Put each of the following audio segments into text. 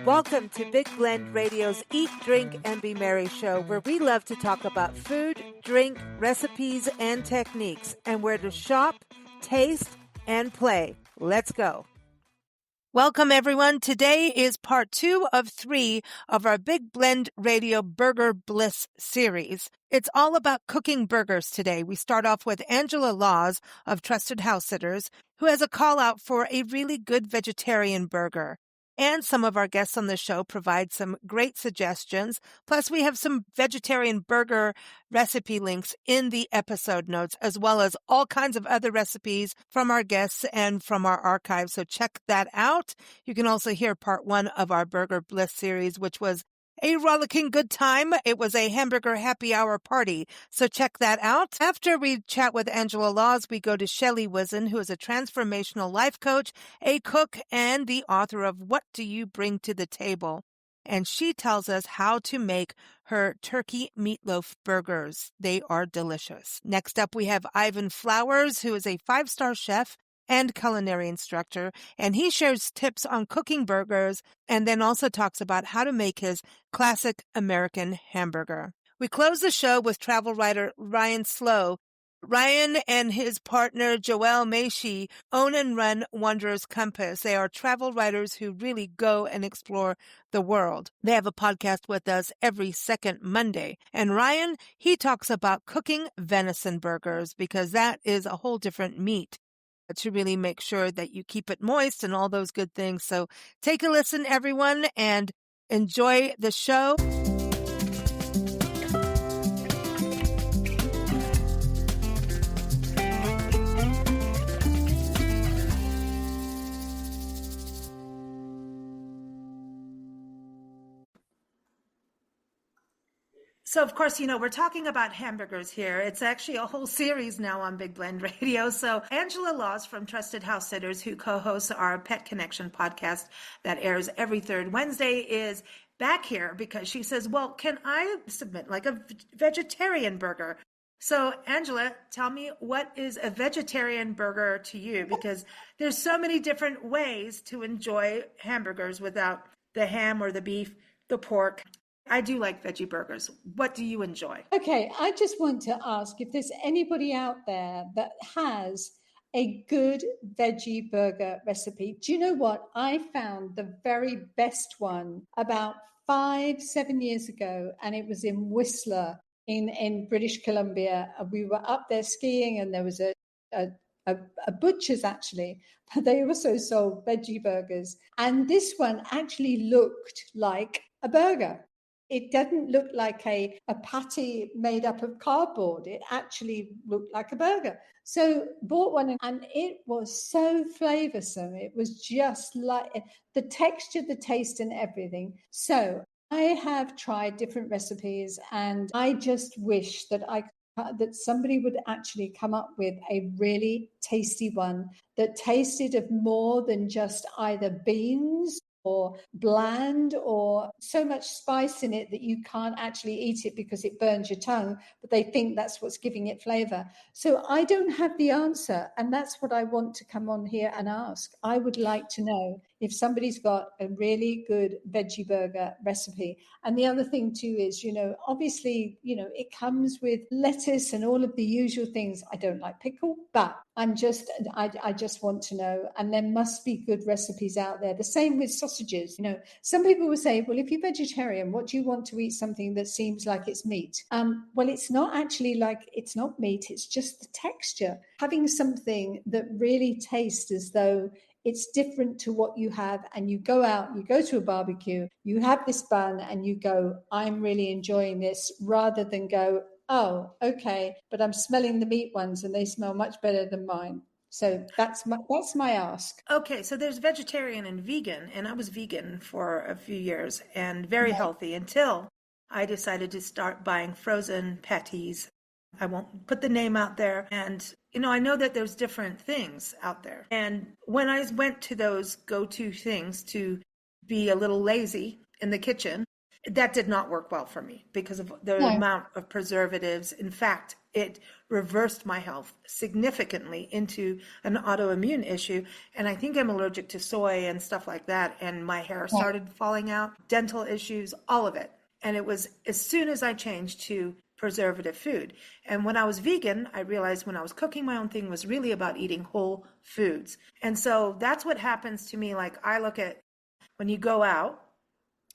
Welcome to Big Blend Radio's Eat, Drink, and Be Merry show, where we love to talk about food, drink, recipes, and techniques, and where to shop, taste, and play. Let's go. Welcome, everyone. Today is part 2 of 3 of our Big Blend Radio Burger Bliss series. It's all about cooking burgers today. We start off with Angela Laws of Trusted House Sitters, who has a call out for a really good vegetarian burger. And some of our guests on the show provide some great suggestions. Plus, we have some vegetarian burger recipe links in the episode notes, as well as all kinds of other recipes from our guests and from our archive. So check that out. You can also hear part 1 of our Burger Bliss series, which was a rollicking good time. It was a hamburger happy hour party. So check that out. After we chat with Angela Laws, we go to Shelley Whizin, who is a transformational life coach, a cook, and the author of What Do You Bring to the Table? And she tells us how to make her turkey meatloaf burgers. They are delicious. Next up, we have Ivan Flowers, who is a 5-star chef and culinary instructor, and he shares tips on cooking burgers and then also talks about how to make his classic American hamburger. We close the show with travel writer Ryan Slow. Ryan and his partner Joelle Maishi own and run Wanderer's Compass. They are travel writers who really go and explore the world. They have a podcast with us every second Monday. And Ryan, he talks about cooking venison burgers because that is a whole different meat to really make sure that you keep it moist and all those good things. So take a listen, everyone, and enjoy the show. So, of course, we're talking about hamburgers here. It's actually a whole series now on Big Blend Radio. So Angela Laws from Trusted House Sitters, who co-hosts our Pet Connection podcast that airs every third Wednesday, is back here because she says, well, can I submit like a vegetarian burger? So, Angela, tell me, what is a vegetarian burger to you? Because there's so many different ways to enjoy hamburgers without the ham or the beef, the pork. I do like veggie burgers. What do you enjoy? Okay, I just want to ask if there's anybody out there that has a good veggie burger recipe. Do you know what? I found the very best one about 5-7 years ago, and it was in Whistler in British Columbia. We were up there skiing, and there was a butcher's actually, but they also sold veggie burgers. And this one actually looked like a burger. It doesn't look like a patty made up of cardboard. It actually looked like a burger. So bought one, and it was so flavorsome. It was just like the texture, the taste, and everything. So I have tried different recipes, and I just wish that that somebody would actually come up with a really tasty one that tasted of more than just either beans or bland or so much spice in it that you can't actually eat it because it burns your tongue, but they think that's what's giving it flavor. So I don't have the answer, and that's what I want to come on here and ask. I would like to know if somebody's got a really good veggie burger recipe. And the other thing too is, obviously, it comes with lettuce and all of the usual things. I don't like pickle, but I just want to know. And there must be good recipes out there. The same with sausages. Some people will say, well, if you're vegetarian, what do you want to eat? Something that seems like it's meat. Well, it's not actually it's not meat. It's just the texture. Having something that really tastes as though it's different to what you have, and you go out, you go to a barbecue, you have this bun and you go, I'm really enjoying this, rather than go, oh, okay, but I'm smelling the meat ones and they smell much better than mine. So that's my ask. Okay, so there's vegetarian and vegan, and I was vegan for a few years and very healthy until I decided to start buying frozen patties. I won't put the name out there. And, I know that there's different things out there. And when I went to those go-to things to be a little lazy in the kitchen, that did not work well for me because of the No. amount of preservatives. In fact, it reversed my health significantly into an autoimmune issue. And I think I'm allergic to soy and stuff like that. And my hair Yeah. started falling out, dental issues, all of it. And it was as soon as I changed to preservative food. And when I was vegan, I realized when I was cooking my own thing was really about eating whole foods. And so that's what happens to me. Like I look at when you go out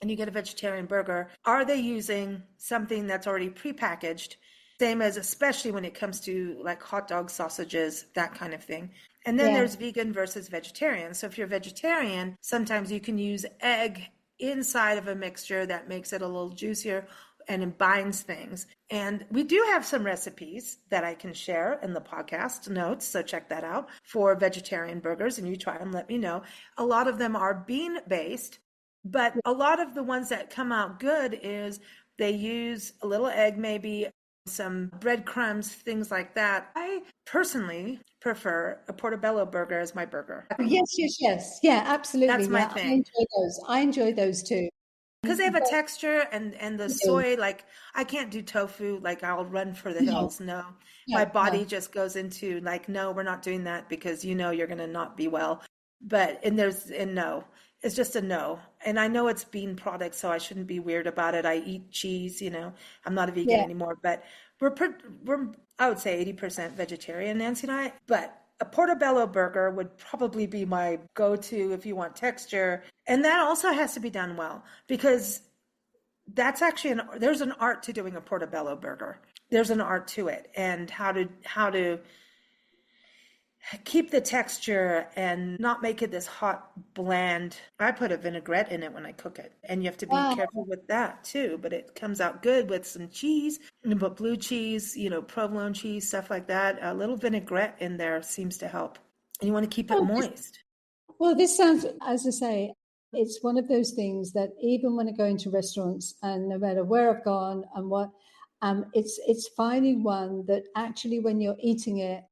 and you get a vegetarian burger, are they using something that's already prepackaged? Same as, especially when it comes to like hot dog sausages, that kind of thing. And then Yeah. there's vegan versus vegetarian. So if you're vegetarian, sometimes you can use egg inside of a mixture that makes it a little juicier and it binds things. And we do have some recipes that I can share in the podcast notes. So check that out for vegetarian burgers and you try them, let me know. A lot of them are bean based. But a lot of the ones that come out good is they use a little egg, maybe some breadcrumbs, things like that. I personally prefer a portobello burger as my burger. Yes, yes, yes. Yeah, absolutely. That's my Yeah, I thing. enjoy those. I enjoy those too. Because they have a But texture and the you do. soy, like I can't do tofu, like I'll run for the No, hills. No, no, my no. body just goes into like, no, we're not doing that because you know you're going to not be well. But, and no, it's just a no. And I know it's bean products, so I shouldn't be weird about it. I eat cheese, I'm not a vegan Yeah. anymore, but we're, I would say 80% vegetarian, Nancy and I. But a portobello burger would probably be my go-to if you want texture. And that also has to be done well because that's actually there's an art to doing a portobello burger. There's an art to it and how to keep the texture and not make it this hot, bland. I put a vinaigrette in it when I cook it, and you have to be Wow. careful with that too. But it comes out good with some cheese, but blue cheese, provolone cheese, stuff like that. A little vinaigrette in there seems to help. And you want to keep it Oh, moist. well, this sounds, as I say, it's one of those things that even when I go into restaurants and no matter where I've gone and what, it's finding one that actually when you're eating it,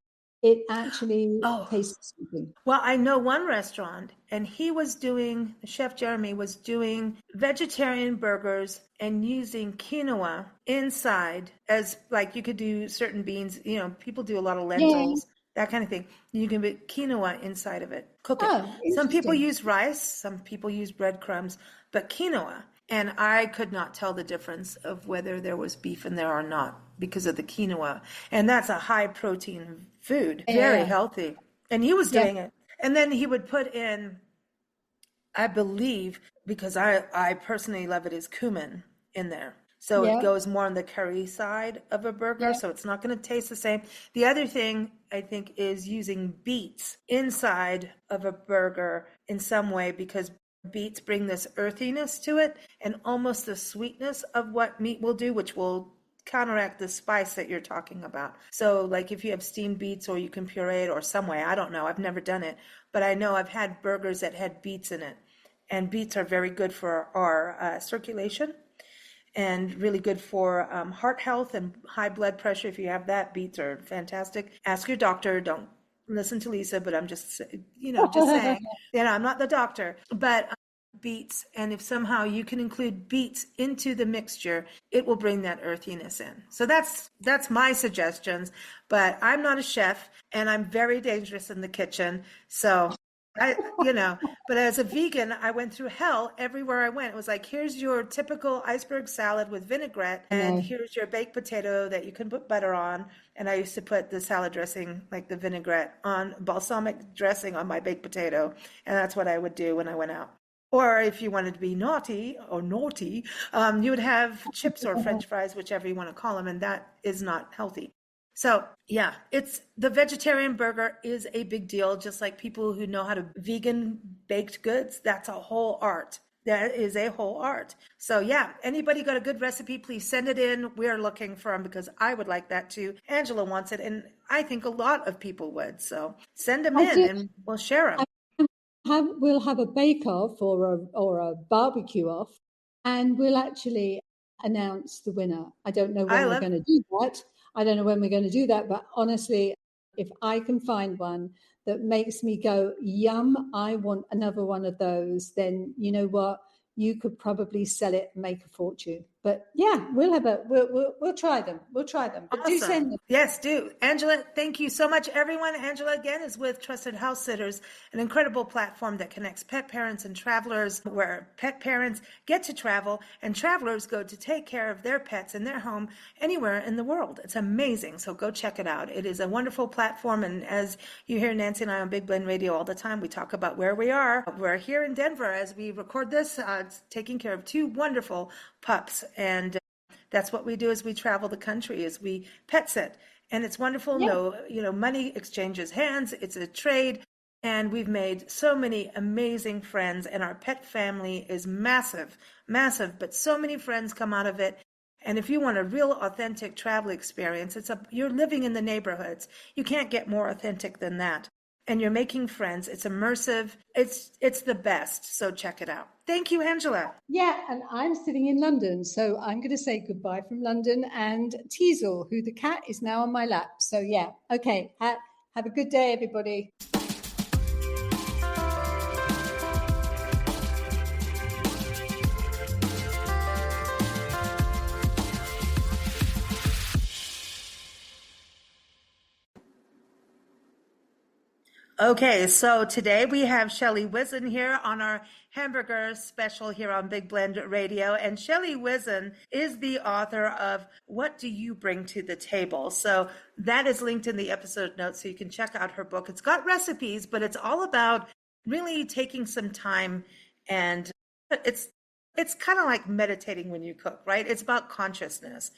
it actually Oh, tastes something. well, I know one restaurant, and Chef Jeremy was doing vegetarian burgers and using quinoa inside as like you could do certain beans, people do a lot of Yeah. lentils, that kind of thing. You can put quinoa inside of it, cook it. Oh, Some people interesting. use rice, some people use breadcrumbs, but quinoa. And I could not tell the difference of whether there was beef in there or not because of the quinoa. And that's a high protein food, very Yeah. healthy. And he was Yeah. doing it. And then he would put in, I believe, because I personally love it, is cumin in there. So it Yeah. goes more on the curry side of a burger. Yeah. So it's not going to taste the same. The other thing I think is using beets inside of a burger in some way because beets bring this earthiness to it and almost the sweetness of what meat will do, which will counteract the spice that you're talking about. So like if you have steamed beets or you can puree it or some way, I don't know. I've never done it, but I know I've had burgers that had beets in it. And beets are very good for our circulation and really good for heart health and high blood pressure. If you have that, beets are fantastic. Ask your doctor. Don't listen to Lisa, but I'm just, just saying, I'm not the doctor, but beets. And if somehow you can include beets into the mixture, it will bring that earthiness in. So that's my suggestions, but I'm not a chef and I'm very dangerous in the kitchen. So but as a vegan, I went through hell everywhere I went. It was like, here's your typical iceberg salad with vinaigrette, I and know. here's your baked potato that you can put butter on. And I used to put the salad dressing, like the vinaigrette, on balsamic dressing on my baked potato. And that's what I would do when I went out. Or if you wanted to be naughty, you would have chips or French fries, whichever you want to call them, and that is not healthy. So yeah, it's the vegetarian burger is a big deal, just like people who know how to vegan baked goods. That's a whole art. That is a whole art. So yeah, anybody got a good recipe, please send it in. We're looking for them because I would like that too. Angela wants it, and I think a lot of people would. So send them I in do. and we'll share them. We'll have a bake off or a barbecue off, and we'll actually announce the winner. I don't know I when we're love going to do that. I don't know when we're going to do that, but honestly, if I can find one that makes me go, yum, I want another one of those, then you know what? you could probably sell it and make a fortune. But yeah, we'll try them. We'll try them. But do send Awesome. them. Yes, do. Angela, thank you so much, everyone. Angela, again, is with Trusted House Sitters, an incredible platform that connects pet parents and travelers, where pet parents get to travel and travelers go to take care of their pets in their home anywhere in the world. It's amazing. So go check it out. It is a wonderful platform. And as you hear Nancy and I on Big Blend Radio all the time, we talk about where we are. We're here in Denver as we record this, taking care of two wonderful pups. And that's what we do as we travel the country, is we pet sit. And it's wonderful. Yeah. No, money exchanges hands. It's a trade. And we've made so many amazing friends, and our pet family is massive, massive, but so many friends come out of it. And if you want a real authentic travel experience, you're living in the neighborhoods. You can't get more authentic than that. And you're making friends. It's immersive. It's the best. So check it out. Thank you, Angela. Yeah, and I'm sitting in London, so I'm going to say goodbye from London, and Teasel, who the cat is now on my lap. So yeah, okay. Have a good day, everybody. Okay, so today we have Shelley Whizin here on our hamburger special here on Big Blend Radio. And Shelley Whizin is the author of What Do You Bring to the Table? So that is linked in the episode notes, so you can check out her book. It's got recipes, but it's all about really taking some time, and it's kind of like meditating when you cook, right? It's about consciousness.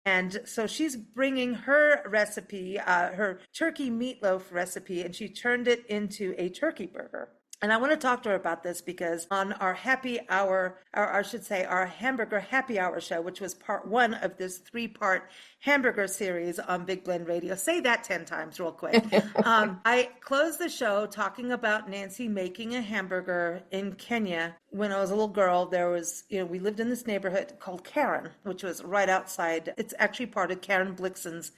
And so she's bringing her recipe, her turkey meatloaf recipe, and she turned it into a turkey burger. And I want to talk to her about this because on our happy hour, or I should say our hamburger happy hour show, which was part one of this 3-part hamburger series on Big Blend Radio. Say that 10 times real quick. I closed the show talking about Nancy making a hamburger in Kenya. When I was a little girl, there was, we lived in this neighborhood called Karen, which was right outside. It's actually part of Karen Blixen's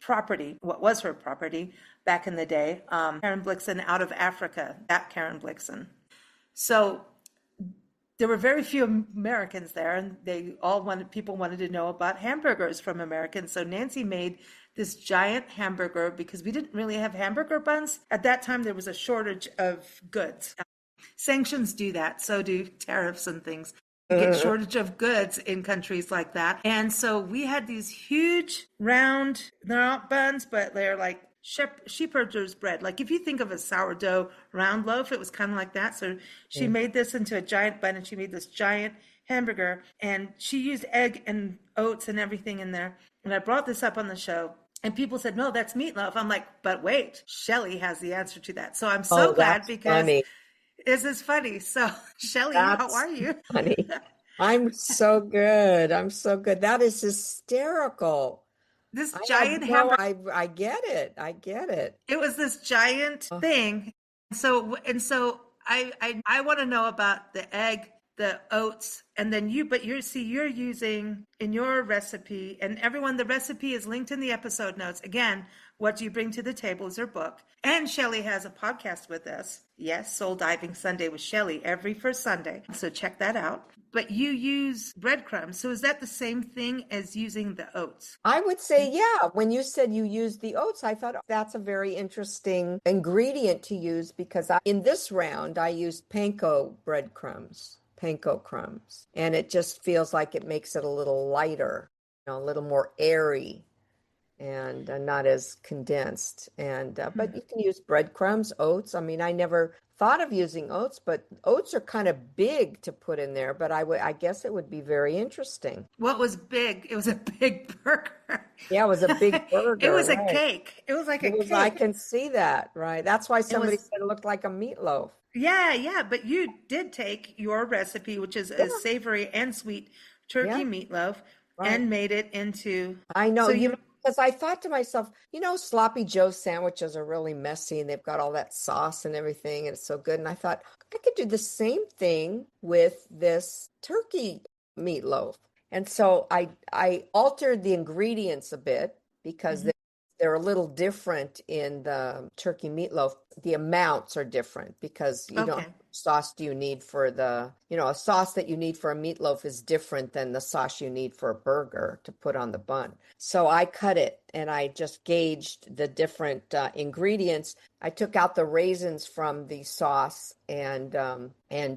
property, what was her property back in the day. Karen Blixen out of Africa, that Karen Blixen. So there were very few Americans there, and people wanted to know about hamburgers from Americans. So Nancy made this giant hamburger because we didn't really have hamburger buns. At that time, there was a shortage of goods. Sanctions do that. So do tariffs and things. You get shortage of goods in countries like that. And so we had these huge round, they're not buns, but they're like shepherd's bread. Like if you think of a sourdough round loaf, it was kind of like that. So she made this into a giant bun, and she made this giant hamburger, and she used egg and oats and everything in there. And I brought this up on the show, and people said, no, that's meatloaf. I'm like, but wait, Shelley has the answer to that. So I'm so glad, because funny. This is funny. So, Shelley, how are you? Funny. I'm so good. I'm so good. That is hysterical. This giant hamburger. I get it. I get it. It was this giant thing. So I want to know about the egg, the oats, and then you're using in your recipe, and everyone, the recipe is linked in the episode notes. Again, What Do You Bring to the Table is her book. And Shelley has a podcast with us. Yes, Soul Diving Sunday with Shelley every first Sunday. So check that out. But you use breadcrumbs. So is that the same thing as using the oats? I would say, yeah. When you said you used the oats, I thought that's a very interesting ingredient to use, because in this round, I used panko breadcrumbs, panko crumbs. And it just feels like it makes it a little lighter, a little more airy, and not as condensed. And but you can use breadcrumbs, oats. I mean, I never thought of using oats, but oats are kind of big to put in there. But I guess it would be very interesting. What was big? It was a big burger. Yeah, it was a big burger. It was a cake. It was like a cake. I can see that, right? That's why somebody said it looked like a meatloaf. Yeah. But you did take your recipe, which is a savory and sweet turkey meatloaf, and made it into. I know. So because I thought to myself, Sloppy Joe sandwiches are really messy, and they've got all that sauce and everything, and it's so good. And I thought I could do the same thing with this turkey meatloaf. And so I altered the ingredients a bit, because they're a little different in the turkey meatloaf. the amounts are different because you don't Okay. sauce do you need for a sauce that you need for a meatloaf is different than the sauce you need for a burger to put on the bun. So I cut it and I just gauged the different ingredients. I took out the raisins from the sauce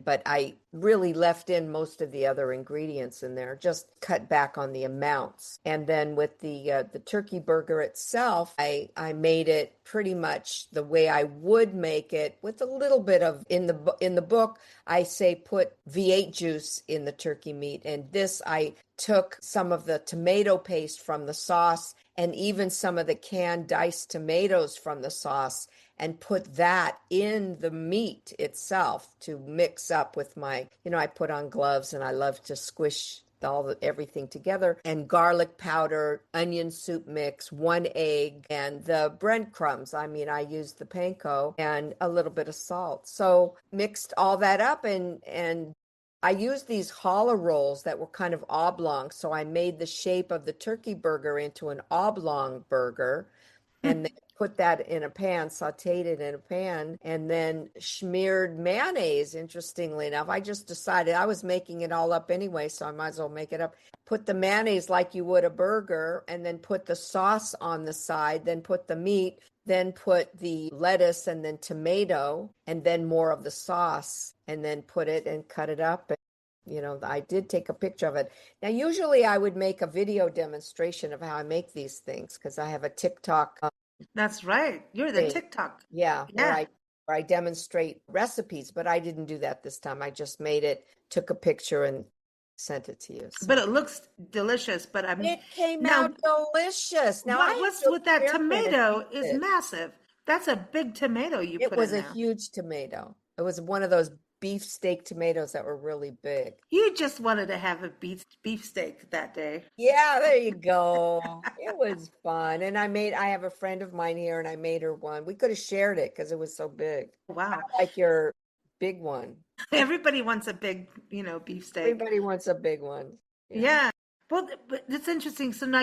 but I really left in most of the other ingredients in there, just cut back on the amounts. And then with the turkey burger itself, I made it pretty much the way I would make it with a little bit of in the book I say put V8 juice in the turkey meat, and this I took some of the tomato paste from the sauce and even some of the canned diced tomatoes from the sauce and put that in the meat itself to mix up with my, I put on gloves and I love to squish everything together, and garlic powder, onion soup mix, 1 egg, and the breadcrumbs. I used the panko and a little bit of salt. So mixed all that up and I used these challah rolls that were kind of oblong. So I made the shape of the turkey burger into an oblong burger and then put that in a pan, sauteed it in a pan, and then smeared mayonnaise. Interestingly enough, I just decided I was making it all up anyway, so I might as well make it up. Put the mayonnaise like you would a burger, and then put the sauce on the side, then put the meat, then put the lettuce and then tomato, and then more of the sauce, and then put it and cut it up. I did take a picture of it. Now, usually I would make a video demonstration of how I make these things because I have a TikTok. That's right. You're the TikTok. Yeah. Where I demonstrate recipes, but I didn't do that this time. I just made it, took a picture and sent it to you. So. But it looks delicious. But it came out delicious. Now what's with that tomato is massive. That's a big tomato you put in there. It was a huge tomato. It was one of those beefsteak tomatoes that were really big. You just wanted to have a beefsteak that day. Yeah, there you go. It was fun. And I have a friend of mine here and I made her one. We could have shared it because it was so big. Wow. Like your big one. Everybody wants a big, beefsteak. Everybody wants a big one. Yeah. Well, but it's interesting. So now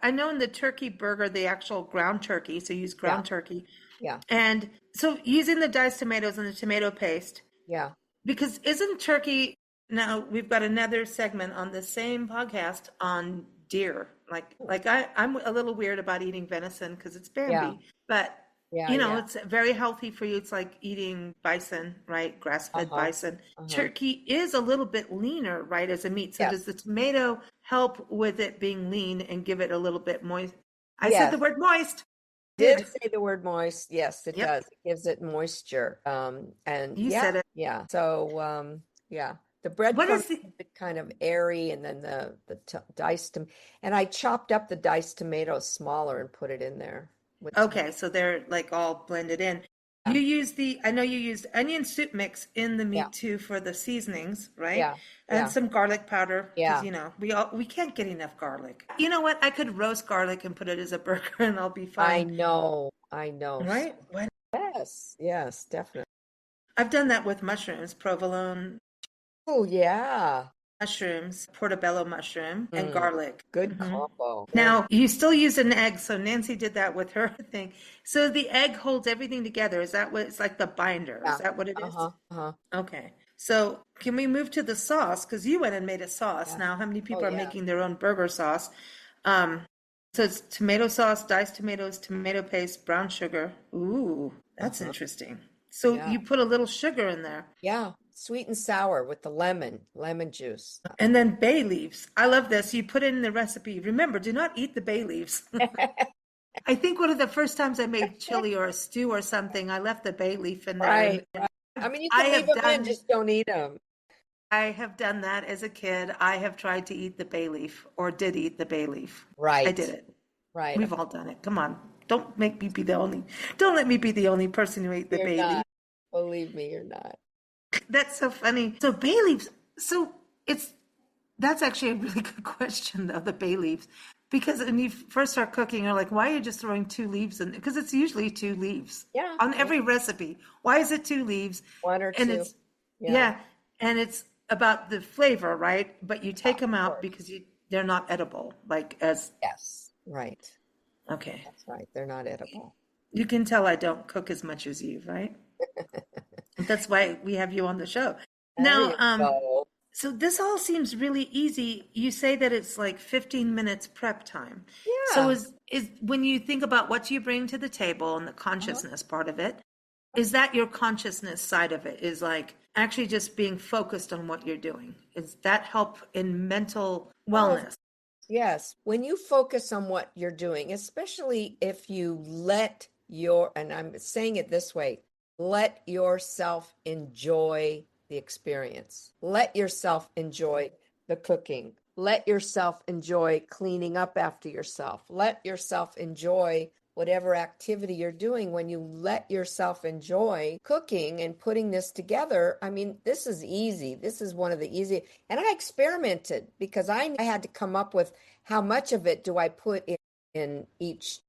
I know in the turkey burger, the actual ground turkey, so you use ground turkey. Yeah. And so using the diced tomatoes and the tomato paste. Yeah. Because isn't turkey, now we've got another segment on the same podcast on deer. I'm a little weird about eating venison because it's Bambi, but it's very healthy for you. It's like eating bison, right? Grass-fed bison. Turkey is a little bit leaner, right, as a meat. So does the tomato help with it being lean and give it a little bit moist? I said the word moist. Did say the word moist. Yes, it does. It gives it moisture. And you said it. Yeah. So, the bread is kind of airy, and then the diced and I chopped up the diced tomatoes smaller and put it in there. Okay, so they're like all blended in. I know you used onion soup mix in the meat too for the seasonings, right? Yeah. And some garlic powder. Yeah. We can't get enough garlic. You know what? I could roast garlic and put it as a burger and I'll be fine. I know. Right? Yes, definitely. I've done that with mushrooms, provolone. Oh, yeah. Mushrooms, portobello mushroom, and garlic. Good combo. Now, you still use an egg, so Nancy did that with her thing. So the egg holds everything together. Is that what it's like, the binder? Yeah. Is that what it is? Okay. So can we move to the sauce? Because you went and made a sauce. Yeah. Now, how many people are making their own burger sauce? So it's tomato sauce, diced tomatoes, tomato paste, brown sugar. Ooh, that's interesting. So you put a little sugar in there. Yeah. Sweet and sour with the lemon juice. And then bay leaves. I love this. You put it in the recipe. Remember, do not eat the bay leaves. I think one of the first times I made chili or a stew or something, I left the bay leaf in there. Right. I mean, you can leave them in, just don't eat them. I have done that as a kid. I have tried to eat the bay leaf or did eat the bay leaf. Right. I did it. Right. We've all done it. Come on. Don't let me be the only person who ate the bay leaf. Believe me, you're not. That's so funny. So bay leaves. So that's actually a really good question, though, the bay leaves. Because when you first start cooking, you're like, why are you just throwing 2 leaves in? Because it's usually 2 leaves. Yeah. On every recipe. Why is it 2 leaves? 1 or 2. And it's, and it's about the flavor, right? But you take them out because they're not edible. Yes. Right. Okay. That's right. They're not edible. You can tell I don't cook as much as you, right? That's why we have you on the show. There Now, you go. so this all seems really easy. You say that it's like 15 minutes prep time. So Yeah. is when you think about what you bring to the table and the Uh-huh. consciousness part of it, is that your consciousness side of it? Is like actually just being focused on what you're doing? Is that help in mental Oh, wellness? yes. When you focus on what you're doing, especially if you and I'm saying it this way, let yourself enjoy the experience. Let yourself enjoy the cooking. Let yourself enjoy cleaning up after yourself. Let yourself enjoy whatever activity you're doing. When you let yourself enjoy cooking and putting this together, I mean, this is easy. This is one of the easy. And I experimented because I had to come up with how much of it do I put in each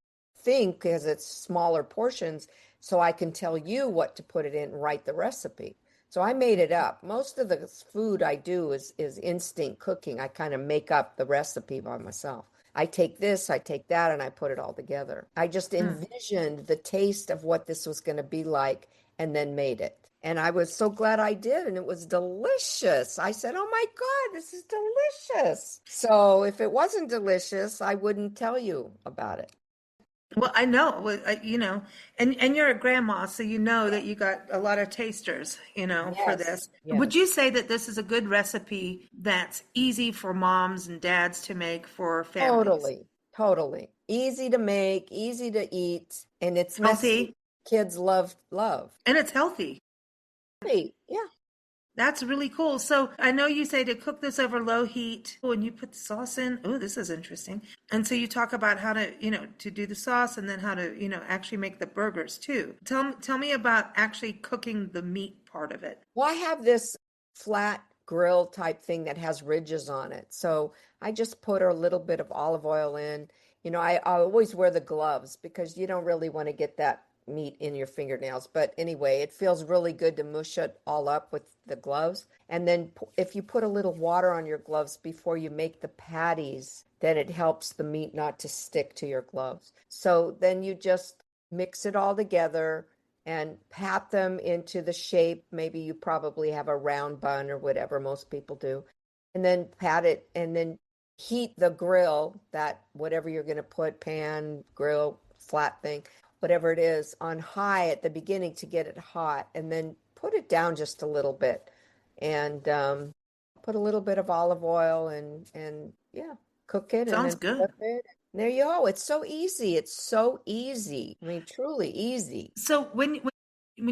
thing because it's smaller portions, so I can tell you what to put it in and write the recipe. So I made it up. Most of the food I do is instinct cooking. I kind of make up the recipe by myself. I take this, I take that, and I put it all together. I just envisioned the taste of what this was going to be like and then made it. And I was so glad I did, and it was delicious. I said, "Oh my God, this is delicious." So if it wasn't delicious, I wouldn't tell you about it. Well, I know, and you're a grandma, so you know that you got a lot of tasters, for Yes, this. Would yes. you say that this is a good recipe that's easy for moms and dads to make for families? Totally, totally. Easy to make, easy to eat, and it's messy. Healthy, Kids love. and it's healthy. Hey, yeah. That's really cool. So I know you say to cook this over low heat when you put the sauce in. Oh, this is interesting. And so you talk about how to, to do the sauce and then how to, actually make the burgers too. Tell me about actually cooking the meat part of it. Well, I have this flat grill type thing that has ridges on it. So I just put a little bit of olive oil in. I always wear the gloves because you don't really want to get that meat in your fingernails. But anyway, it feels really good to mush it all up with the gloves. And then if you put a little water on your gloves before you make the patties, then it helps the meat not to stick to your gloves. So then you just mix it all together and pat them into the shape. Maybe you probably have a round bun or whatever most people do. And then pat it and then heat the grill, that whatever you're going to put, pan, grill, flat thing, whatever it is, on high at the beginning to get it hot. And then put it down just a little bit and put a little bit of olive oil and yeah, cook it and Sounds then good. flip it. There you go. It's so easy. It's so easy. I mean, truly easy. So when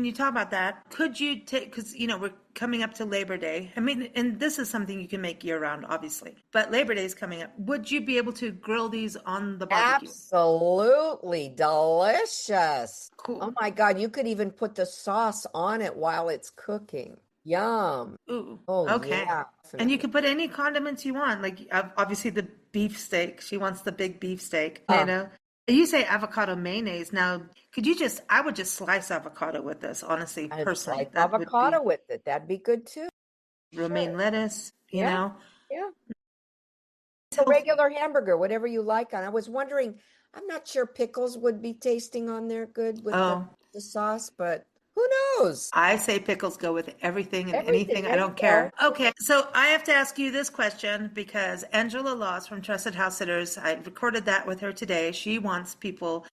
you talk about that, could you take, because we're coming up to Labor Day. I mean, and this is something you can make year round, obviously. But Labor Day is coming up. Would you be able to grill these on the barbecue? Absolutely delicious. Oh Cool. my God, you could even put the sauce on it while it's cooking. Yum. Ooh, Oh okay. yeah, And you definitely. can put any condiments you want. Like obviously the beef steak. She wants the big beef steak, Uh, You say avocado mayonnaise. Now, I would just slice avocado with this, honestly, I'd personally. slice That would avocado be with it. That'd be good too. romaine Sure. lettuce, Yeah, yeah. It's A healthy. regular hamburger, whatever you like on. I was wondering, I'm not sure pickles would be tasting on there good with Oh, the sauce, but who knows? I say pickles go with everything and Everything. anything. I There you don't go. care. Okay, so I have to ask you this question because Angela Laws from Trusted House Sitters, I recorded that with her today. She wants people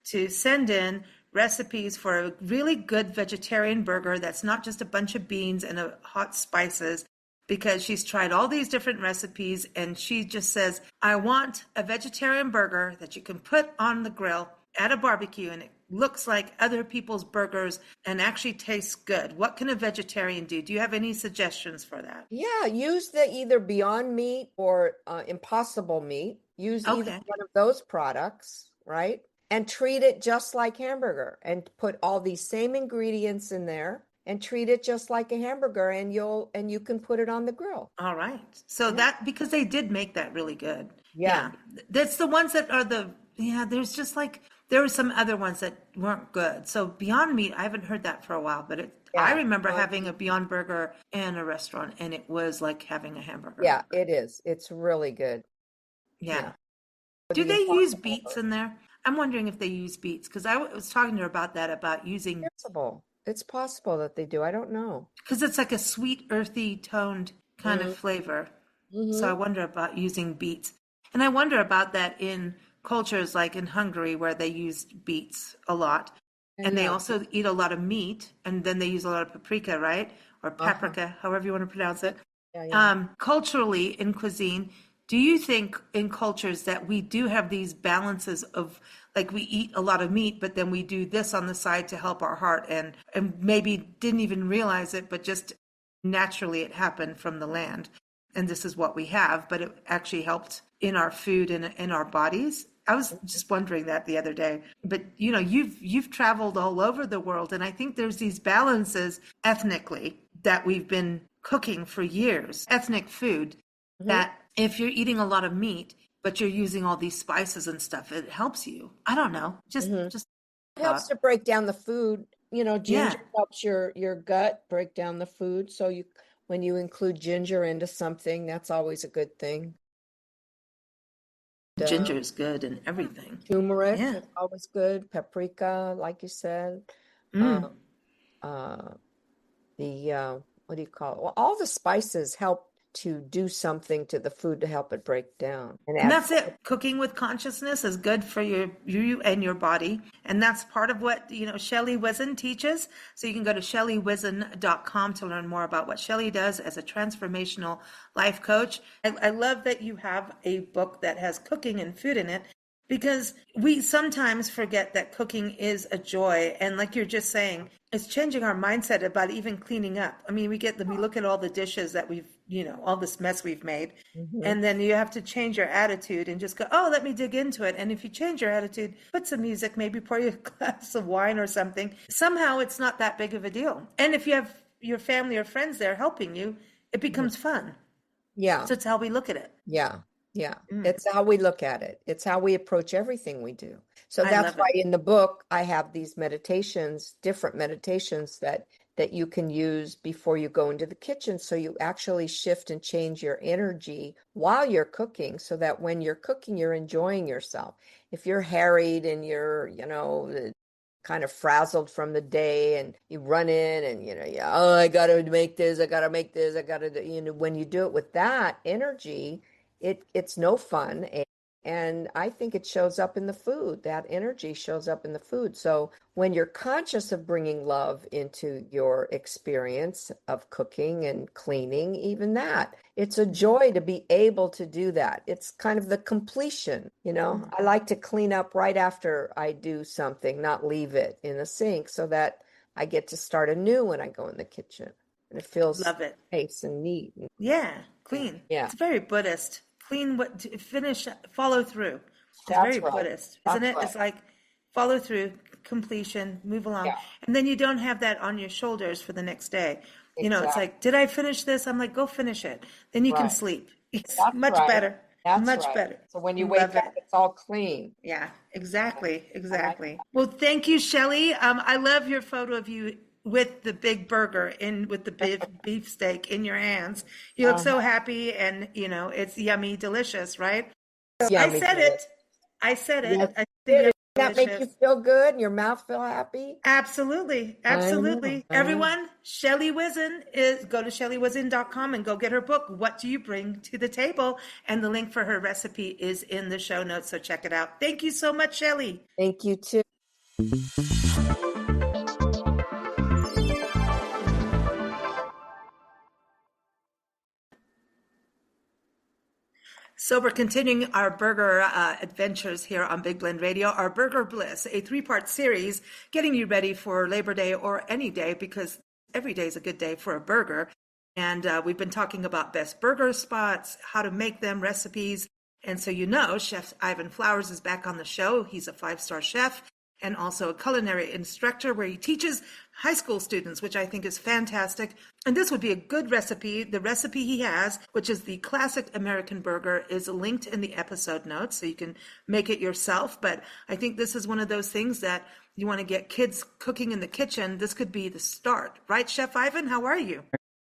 to send in recipes for a really good vegetarian burger that's not just a bunch of beans and hot spices because she's tried all these different recipes and she just says, I want a vegetarian burger that you can put on the grill at a barbecue and it looks like other people's burgers and actually tastes good. What can a vegetarian do? Do you have any suggestions for that? Yeah, use the either Beyond Meat or Impossible Meat. Use either Okay. one of those products, right? And treat it just like hamburger and put all these same ingredients in there and treat it just like a hamburger and you can put it on the grill. All right. So Yeah. that, because they did make that really good. Yeah. Yeah. That's the ones that are there's just like, there were some other ones that weren't good. So Beyond Meat, I haven't heard that for a while, but I Yeah. remember having a Beyond Burger in a restaurant and it was like having a hamburger. Yeah, it is. It's really good. Yeah. Yeah. Do The they use Impossible beets Burger. in there? I'm wondering if they use beets because I was talking to her about that, about using, It's possible that they do. I don't know. because it's like a sweet, earthy toned kind of flavor. So I Mm-hmm. wonder about using beets. And I wonder about that in cultures like in Hungary where they use beets a lot. And they Yeah. also eat a lot of meat, and then they use a lot of paprika, right? Or Uh-huh. paprika, however you want to pronounce it. Yeah, yeah. Culturally in cuisine, do you think in cultures that we do have these balances of, like, we eat a lot of meat, but then we do this on the side to help our heart, and maybe didn't even realize it, but just naturally it happened from the land, and this is what we have, but it actually helped in our food and in our bodies. I was just wondering that the other day. But you've traveled all over the world, and I think there's these balances ethnically that we've been cooking for years, ethnic food, Mm-hmm. that if you're eating a lot of meat, but you're using all these spices and stuff, it helps you. I don't know. Mm-hmm. Just It helps thought. to break down the food. Yeah. Ginger helps your gut break down the food. So when you include ginger into something, that's always a good thing. Ginger is good and everything. Turmeric Yeah. is always good. Paprika, like you said. Mm. Um, uh, the what do you call it? Well, all the spices help to do something to the food to help it break down and And add that's flavor. it. Cooking with consciousness is good for you and your body. And that's part of what, Shelley Whizin teaches. So you can go to shelleywhizin.com to learn more about what Shelley does as a transformational life coach. I love that you have a book that has cooking and food in it, because we sometimes forget that cooking is a joy. And like you're just saying, it's changing our mindset about even cleaning up. I mean, we look at all the dishes that all this mess we've made. Hmm. And then you have to change your attitude and just go, oh, let me dig into it. And if you change your attitude, put some music, maybe pour you a glass of wine or something. Somehow it's not that big of a deal. And if you have your family or friends there helping you, it becomes fun. Yeah. So it's how we look at it. Yeah, yeah. Mm, It's how we look at it. It's how we approach everything we do. So I that's love why it. in the book I have these meditations, different meditations that you can use before you go into the kitchen. So you actually shift and change your energy while you're cooking so that when you're cooking, you're enjoying yourself. If you're harried and you're, kind of frazzled from the day and you run in and yeah, oh, I gotta make this, I gotta make this, I gotta do, when you do it with that energy, it's no fun. And I think it shows up in the food. That energy shows up in the food. So when you're conscious of bringing love into your experience of cooking and cleaning, even that, it's a joy to be able to do that. It's kind of the completion, I like to clean up right after I do something, not leave it in the sink so that I get to start anew when I go in the kitchen. And it feels Love it. nice and neat. Yeah, Yeah. clean. Yeah, It's very Buddhist. Clean, what finish, follow through. It's very that's right. Buddhist, isn't That's it? right. It's like follow through, completion, move along. Yeah, And then you don't have that on your shoulders for the next day. It's exactly. like, did I finish this? I'm like, go finish it. Then you can Right. sleep. It's That's much right. better. That's Much right. better. So when you wake Love up, it. it's all clean. Yeah, Yeah, exactly, I like exactly. that. Well, thank you, Shelley. I love your photo of you with the big burger in with the beef steak in your hands. You look so Uh-huh. happy, and it's yummy, delicious, right? It's I yummy, said delicious. it. I said Yes, it. I said it yummy, is. That make you delicious. feel good and your mouth feel happy? Absolutely, I know. absolutely. I know. Everyone, Shelley Whizin is go to shelleywhizin.com and go get her book, What Do You Bring to the Table? And the link for her recipe is in the show notes, so check it out. Thank you so much, Shelley. Thank you too. So we're continuing our burger adventures here on Big Blend Radio, our Burger Bliss, a three-part series getting you ready for Labor Day or any day, because every day is a good day for a burger. And we've been talking about best burger spots, how to make them, recipes. And so Chef Ivan Flowers is back on the show. He's a 5-star chef and also a culinary instructor where he teaches high school students, which I think is fantastic. And this would be a good recipe. The recipe he has, which is the classic American burger, is linked in the episode notes, so you can make it yourself. But I think this is one of those things that you want to get kids cooking in the kitchen. This could be the start. Right, Chef Ivan? How are you?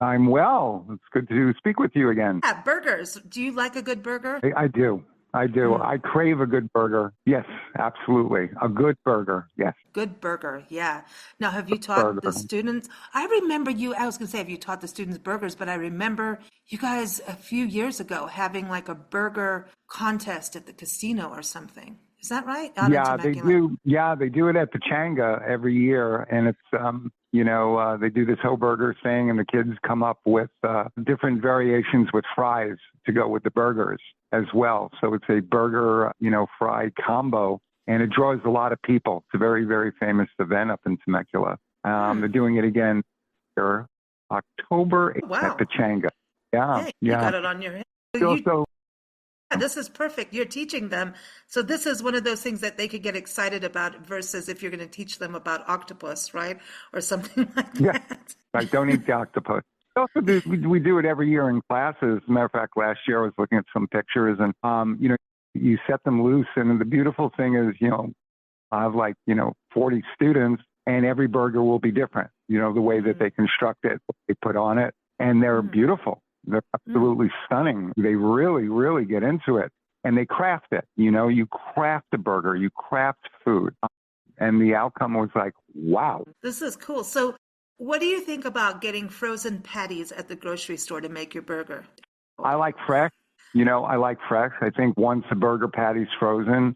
I'm well. It's good to speak with you again. Yeah, burgers. Do you like a good burger? I do. I do. I crave a good burger. Yes, absolutely. A good burger. Yes. Good burger, yeah. Now, have you taught Burger. the students? I remember I was going to say, have you taught the students burgers? But I remember you guys a few years ago having like a burger contest at the casino or something. Is that right? Out in Yeah, they Temecula. do. Yeah, they do it at the Changa every year. And it's, they do this whole burger thing and the kids come up with different variations with fries to go with the burgers as well. So it's a burger, fry combo. And it draws a lot of people. It's a very, very famous event up in Temecula. They're doing it again here, October 8th at the Changa. Yeah, Hey, yeah. you got it on your head. Yeah, this is perfect. You're teaching them. So this is one of those things that they could get excited about versus if you're going to teach them about octopus, right? Or something like that. Right. Don't eat the octopus. We do it every year in classes. As a matter of fact, last year I was looking at some pictures and, you set them loose. And the beautiful thing is, I have 40 students and every burger will be different, the way that they construct it, what they put on it. And they're beautiful. They're absolutely stunning. They really, really get into it and they craft it. You craft a burger, you craft food. And the outcome was like, wow. This is cool. So what do you think about getting frozen patties at the grocery store to make your burger? I like fresh. I like fresh. I think once a burger patty's frozen,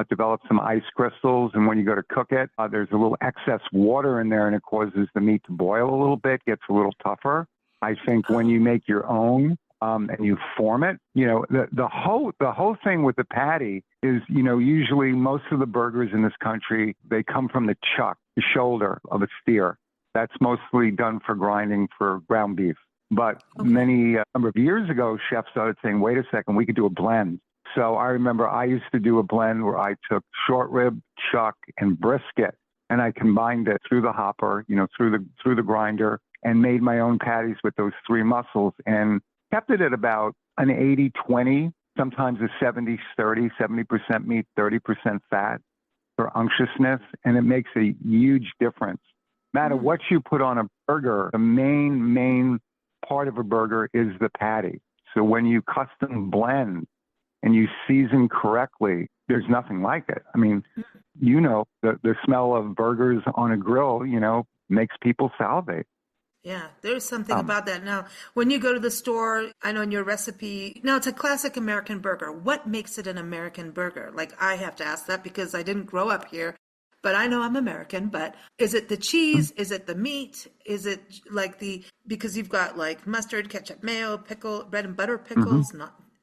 develop some ice crystals. And when you go to cook it, there's a little excess water in there and it causes the meat to boil a little bit, gets a little tougher. I think when you make your own and you form it, the whole thing with the patty is, usually most of the burgers in this country, they come from the chuck, the shoulder of a steer. That's mostly done for grinding for ground beef. But many number of years ago, chefs started saying, wait a second, we could do a blend. So I remember I used to do a blend where I took short rib, chuck, and brisket, and I combined it through the hopper, through the grinder, and made my own patties with those three muscles and kept it at about an 80-20, sometimes a 70-30, 70% meat, 30% fat for unctuousness. And it makes a huge difference. No matter what you put on a burger, the main part of a burger is the patty. So when you custom blend and you season correctly, there's nothing like it. I mean, the smell of burgers on a grill, makes people salivate. Yeah, there's something about that. Now, when you go to the store, I know in your recipe, now it's a classic American burger. What makes it an American burger? Like, I have to ask that because I didn't grow up here, but I know I'm American. But is it the cheese? Is it the meat? Is it because you've got like mustard, ketchup, mayo, pickle, bread and butter pickles?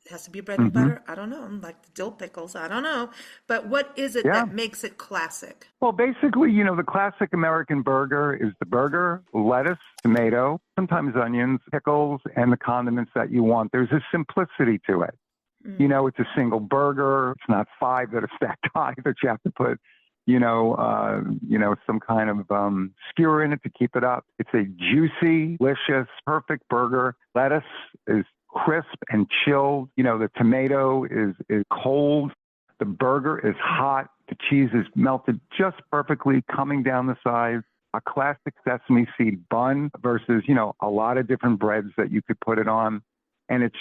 It has to be bread and butter. I don't know. Like the dill pickles. I don't know. But what is it that makes it classic? Well, basically, the classic American burger is the burger, lettuce, tomato, sometimes onions, pickles, and the condiments that you want. There's a simplicity to it. It's a single burger. It's not 5 that are stacked high that you have to put, some kind of skewer in it to keep it up. It's a juicy, delicious, perfect burger. Lettuce is crisp and chilled. The tomato is cold. The burger is hot. The cheese is melted just perfectly, coming down the sides. A classic sesame seed bun versus, a lot of different breads that you could put it on. And it's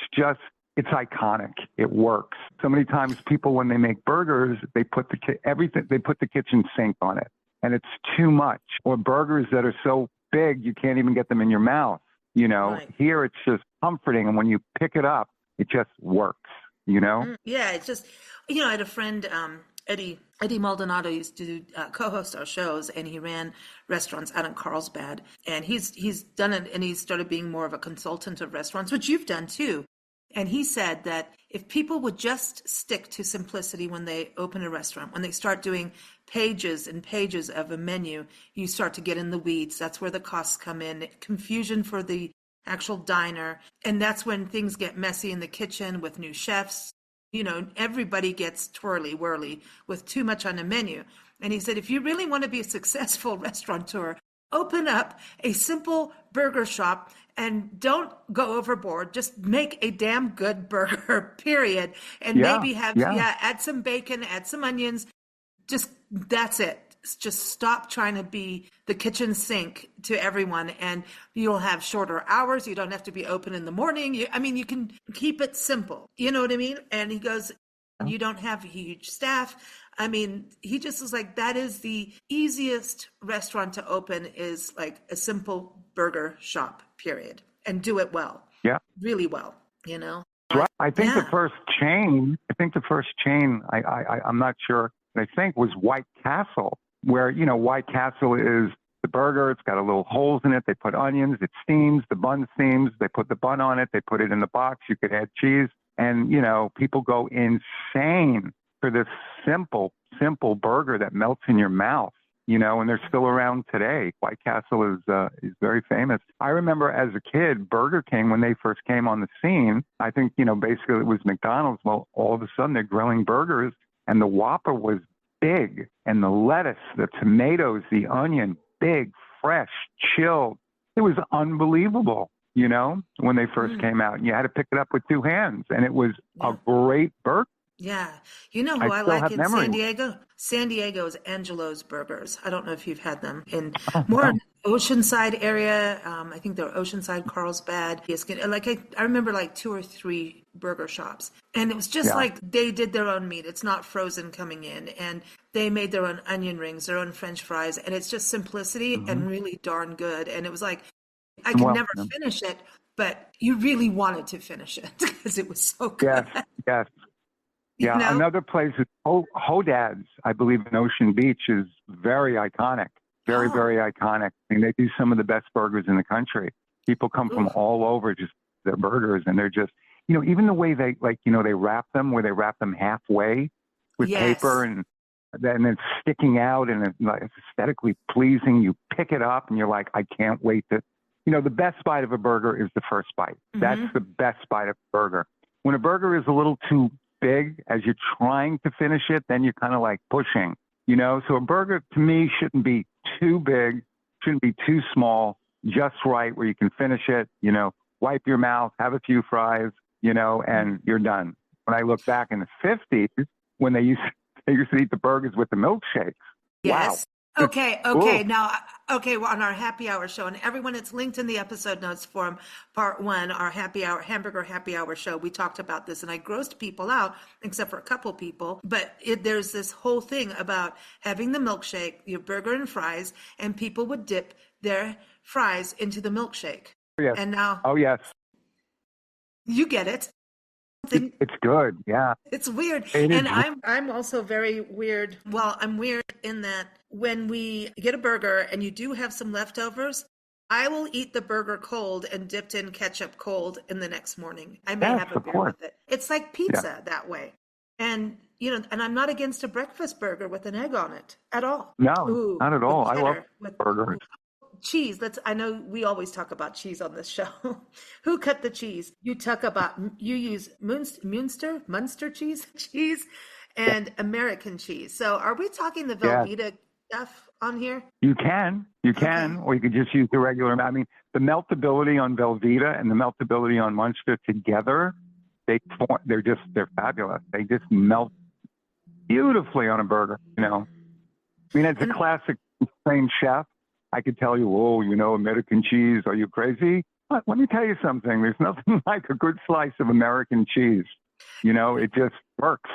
iconic. It works. So many times people, when they make burgers, they put the kitchen sink on it. And it's too much. Or burgers that are so big, you can't even get them in your mouth. Right. Here it's just comforting. And when you pick it up, it just works, Yeah, it's just, I had a friend, Eddie Maldonado used to co-host our shows, and he ran restaurants out in Carlsbad. And he's done it, and he started being more of a consultant of restaurants, which you've done too. And he said that if people would just stick to simplicity when they open a restaurant, when they start doing pages and pages of a menu, you start to get in the weeds. That's where the costs come in, confusion for the actual diner. And that's when things get messy in the kitchen with new chefs. Everybody gets twirly-whirly with too much on the menu. And he said, if you really want to be a successful restaurateur, open up a simple burger shop and don't go overboard. Just make a damn good burger, period. And maybe add some bacon, add some onions. Just, that's it. Just stop trying to be the kitchen sink to everyone, and you'll have shorter hours. You don't have to be open in the morning. You can keep it simple. You know what I mean? And he goes, You don't have a huge staff. I mean, he just was like, that is the easiest restaurant to open, is like a simple burger shop, period. And do it well. Yeah. Really well, you know? Right. I think Yeah. the first chain, I'm not sure, I think was White Castle, where, you know, White Castle is the burger. It's got a little holes in it. They put onions. It steams. The bun steams. They put the bun on it. They put it in the box. You could add cheese. And, you know, people go insane for this simple burger that melts in your mouth, you know, and they're still around today. White Castle is very famous. I remember as a kid, Burger King, when they first came on the scene, I think, you know, basically it was McDonald's. Well, all of a sudden they're grilling burgers, and the Whopper was big, and the lettuce, the tomatoes, the onion, big, fresh, chilled. It was unbelievable, you know, when they first came out. And you had to pick it up with two hands, and it was a great burger. Yeah. You know who I still like have in memories. San Diego? San Diego's Angelo's Burgers. I don't know if you've had them in more in Oceanside area. I think they're Oceanside, Carlsbad. Like I remember like 2 or 3 burger shops, and it was just like they did their own meat. It's not frozen coming in, and they made their own onion rings, their own French fries, and it's just simplicity and really darn good. And it was like I could never finish it, but you really wanted to finish it because it was so good. Yes. Yeah, You know? Another place is Hodad's, I believe, in Ocean Beach, is very iconic. Very iconic. I mean, they do some of the best burgers in the country. People come from all over just their burgers, and they're just, you know, even the way they, like, you know, they wrap them, where they wrap them halfway with paper, and then it's sticking out, and it's aesthetically pleasing. You pick it up, and you're like, I can't wait to, you know, the best bite of a burger is the first bite. That's the best bite of a burger. When a burger is a little too big as you're trying to finish it, then you're kind of like pushing, you know? So a burger to me shouldn't be too big, shouldn't be too small, just right where you can finish it, you know, wipe your mouth, have a few fries, you know, and you're done. When I look back in the 50s, when they used to eat the burgers with the milkshakes. Yes. Wow. Okay. Now, well, on our happy hour show, and everyone, it's linked in the episode notes form, part 1, our hamburger happy hour show. We talked about this, and I grossed people out, except for a couple people. But there's this whole thing about having the milkshake, your burger and fries, and people would dip their fries into the milkshake. Yes. And now, yes, you get it. it's good. Yeah, it's weird. And I'm also very weird. Well, I'm weird in that when we get a burger and you do have some leftovers, I will eat the burger cold and dipped in ketchup cold in the next morning. I may have a beer with it. It's like pizza that way. And, you know, and I'm not against a breakfast burger with an egg on it at all. No, not at all. I love burgers. Cheese. I know we always talk about cheese on this show. Who cut the cheese? You use Munster cheese, and American cheese. So are we talking the Velveeta stuff on here? You can, or you could just use the regular. I mean, the meltability on Velveeta and the meltability on Munster together, they're fabulous. They just melt beautifully on a burger. You know, I mean, as a classic trained chef, I could tell you, you know, American cheese, are you crazy? But let me tell you something. There's nothing like a good slice of American cheese. You know, it just works.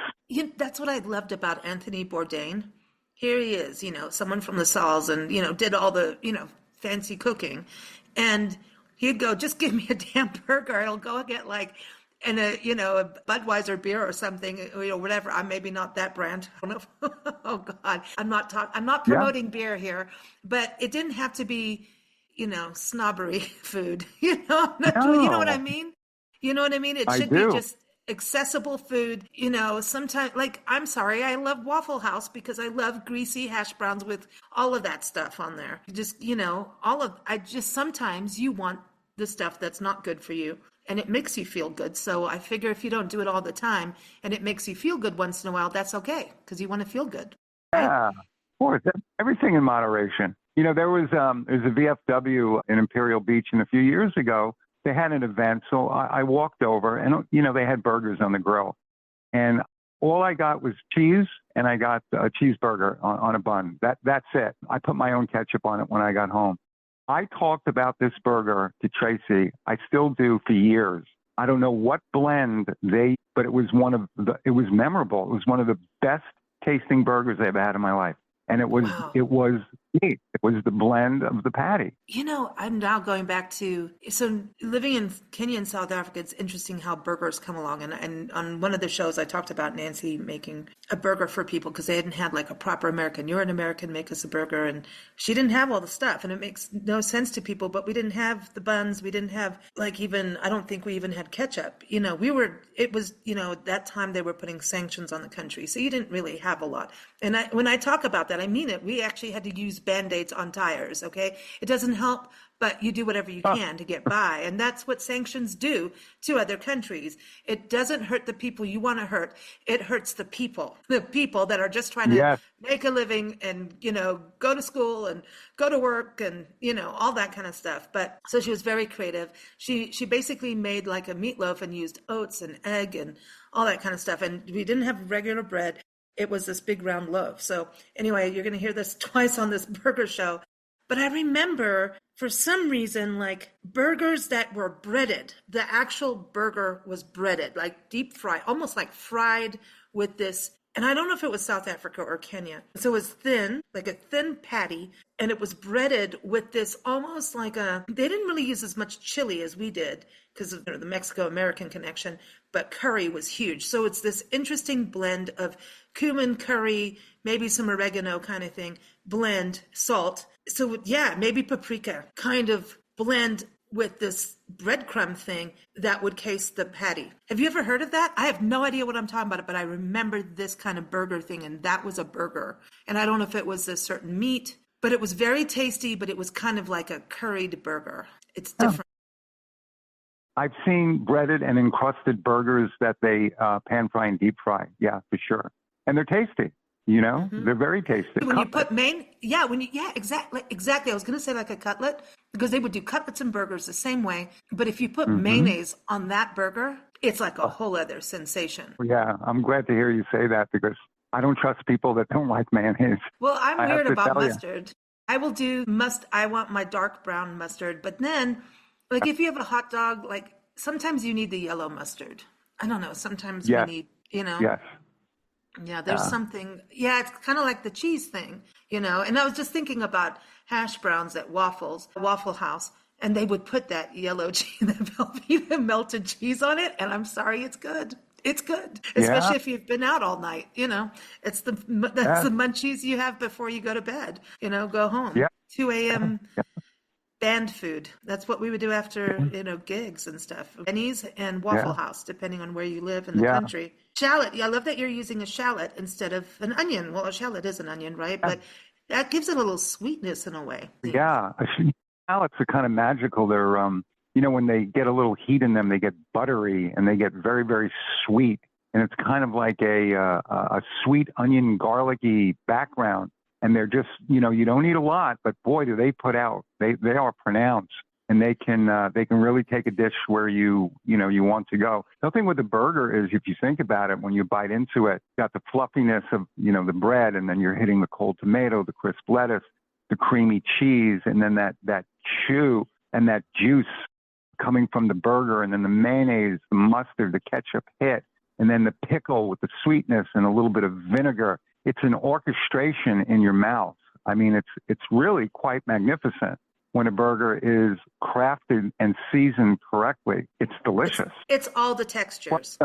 That's what I loved about Anthony Bourdain. Here he is, you know, someone from the Sauls, and, you know, did all the, you know, fancy cooking. And he'd go, just give me a damn burger. He'll go get like, and a Budweiser beer or something, you know, whatever. I'm maybe not that brand. I don't know. Oh God, I'm not promoting beer here, but it didn't have to be, you know, snobbery food. You know what I mean? You know what I mean? It should be just accessible food. You know, sometimes, like, I'm sorry, I love Waffle House because I love greasy hash browns with all of that stuff on there. Just, you know, sometimes you want the stuff that's not good for you. And it makes you feel good. So I figure if you don't do it all the time and it makes you feel good once in a while, that's okay, because you want to feel good. Right? Yeah, of course. Everything in moderation. You know, there's a VFW in Imperial Beach, and a few years ago, they had an event. So I walked over, and, you know, they had burgers on the grill. And all I got was cheese, and I got a cheeseburger on a bun. That's it. I put my own ketchup on it when I got home. I talked about this burger to Tracy. I still do for years I don't know what blend but it was it was memorable. It was one of the best tasting burgers I've had in my life. And it was meat. It was the blend of the patty. I'm now going back to, so living in Kenya and South Africa, it's interesting how burgers come along. And on one of the shows, I talked about Nancy making a burger for people because they hadn't had like a proper American. You're an American, make us a burger. And she didn't have all the stuff. And it makes no sense to people, but we didn't have the buns. We didn't have I don't think we even had ketchup. That time they were putting sanctions on the country. So you didn't really have a lot. And when I talk about that, I mean it. We actually had to use Band-Aids on tires, okay? It doesn't help, but you do whatever you can to get by. And that's what sanctions do to other countries. It doesn't hurt the people you want to hurt. It hurts the people that are just trying to make a living and, go to school and go to work and, all that kind of stuff. But so she was very creative. She basically made like a meatloaf and used oats and egg and all that kind of stuff. And we didn't have regular bread. It was this big round loaf. So anyway, you're going to hear this twice on this burger show. But I remember for some reason, like burgers that were breaded, the actual burger was breaded, like deep fried, almost like fried with this. And I don't know if it was South Africa or Kenya. So it was thin, like a thin patty. And it was breaded with this almost like they didn't really use as much chili as we did because of the Mexico-American connection, but curry was huge. So it's this interesting blend of cumin, curry, maybe some oregano kind of thing, blend, salt. So yeah, maybe paprika kind of blend with this breadcrumb thing that would case the patty. Have you ever heard of that? I have no idea what I'm talking about, but I remember this kind of burger thing, and that was a burger. And I don't know if it was a certain meat, but it was very tasty, but it was kind of like a curried burger. It's different. I've seen breaded and encrusted burgers that they pan fry and deep fry. Yeah, for sure. And they're tasty. They're very tasty. When you put exactly. I was going to say like a cutlet because they would do cutlets and burgers the same way. But if you put mayonnaise on that burger, it's like a whole other sensation. Yeah, I'm glad to hear you say that because I don't trust people that don't like mayonnaise. Well, I'm weird about mustard. I will do I want my dark brown mustard. But then, like if you have a hot dog, like sometimes you need the yellow mustard. I don't know. Sometimes we need, Yes. Yeah, there's something. Yeah, it's kind of like the cheese thing, And I was just thinking about hash browns at Waffle House, and they would put that yellow cheese, the Velveeta melted cheese on it. And I'm sorry, it's good. It's good, especially if you've been out all night. It's the munchies you have before you go to bed. Go home. Yeah. 2 a.m. Band food. That's what we would do after, gigs and stuff. Benny's and Waffle House, depending on where you live in the country. Shallot. Yeah, I love that you're using a shallot instead of an onion. Well, a shallot is an onion, right? But that gives it a little sweetness in a way. Yeah. Shallots are kind of magical. They're, when they get a little heat in them, they get buttery and they get very, very sweet. And it's kind of like a sweet onion, garlicky background. And they're just, you don't eat a lot, but boy, do they put out. They are pronounced, and they can really take a dish where you want to go. The thing with the burger is, if you think about it, when you bite into it, you got the fluffiness of the bread, and then you're hitting the cold tomato, the crisp lettuce, the creamy cheese, and then that chew and that juice coming from the burger, and then the mayonnaise, the mustard, the ketchup hit, and then the pickle with the sweetness and a little bit of vinegar. It's an orchestration in your mouth. I mean, it's really quite magnificent when a burger is crafted and seasoned correctly. It's delicious. It's all the textures.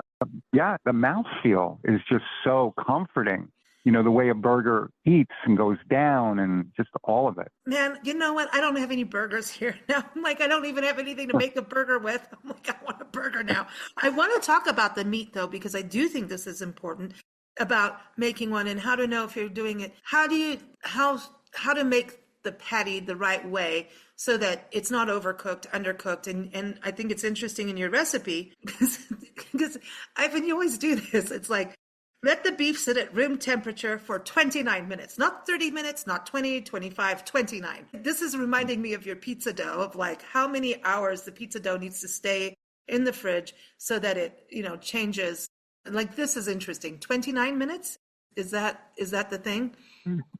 The mouthfeel is just so comforting. The way a burger eats and goes down and just all of it. Man, you know what? I don't have any burgers here now. I'm like, I don't even have anything to make a burger with. I'm like, I want a burger now. I want to talk about the meat, though, because I do think this is important about making one and how to know if you're doing it. How to make the patty the right way so that it's not overcooked, undercooked. And I think it's interesting in your recipe because you always do this. It's like, let the beef sit at room temperature for 29 minutes, not 30 minutes, not 20, 25, 29. This is reminding me of your pizza dough, of like how many hours the pizza dough needs to stay in the fridge so that it, changes. Like, this is interesting. 29 minutes? Is that the thing?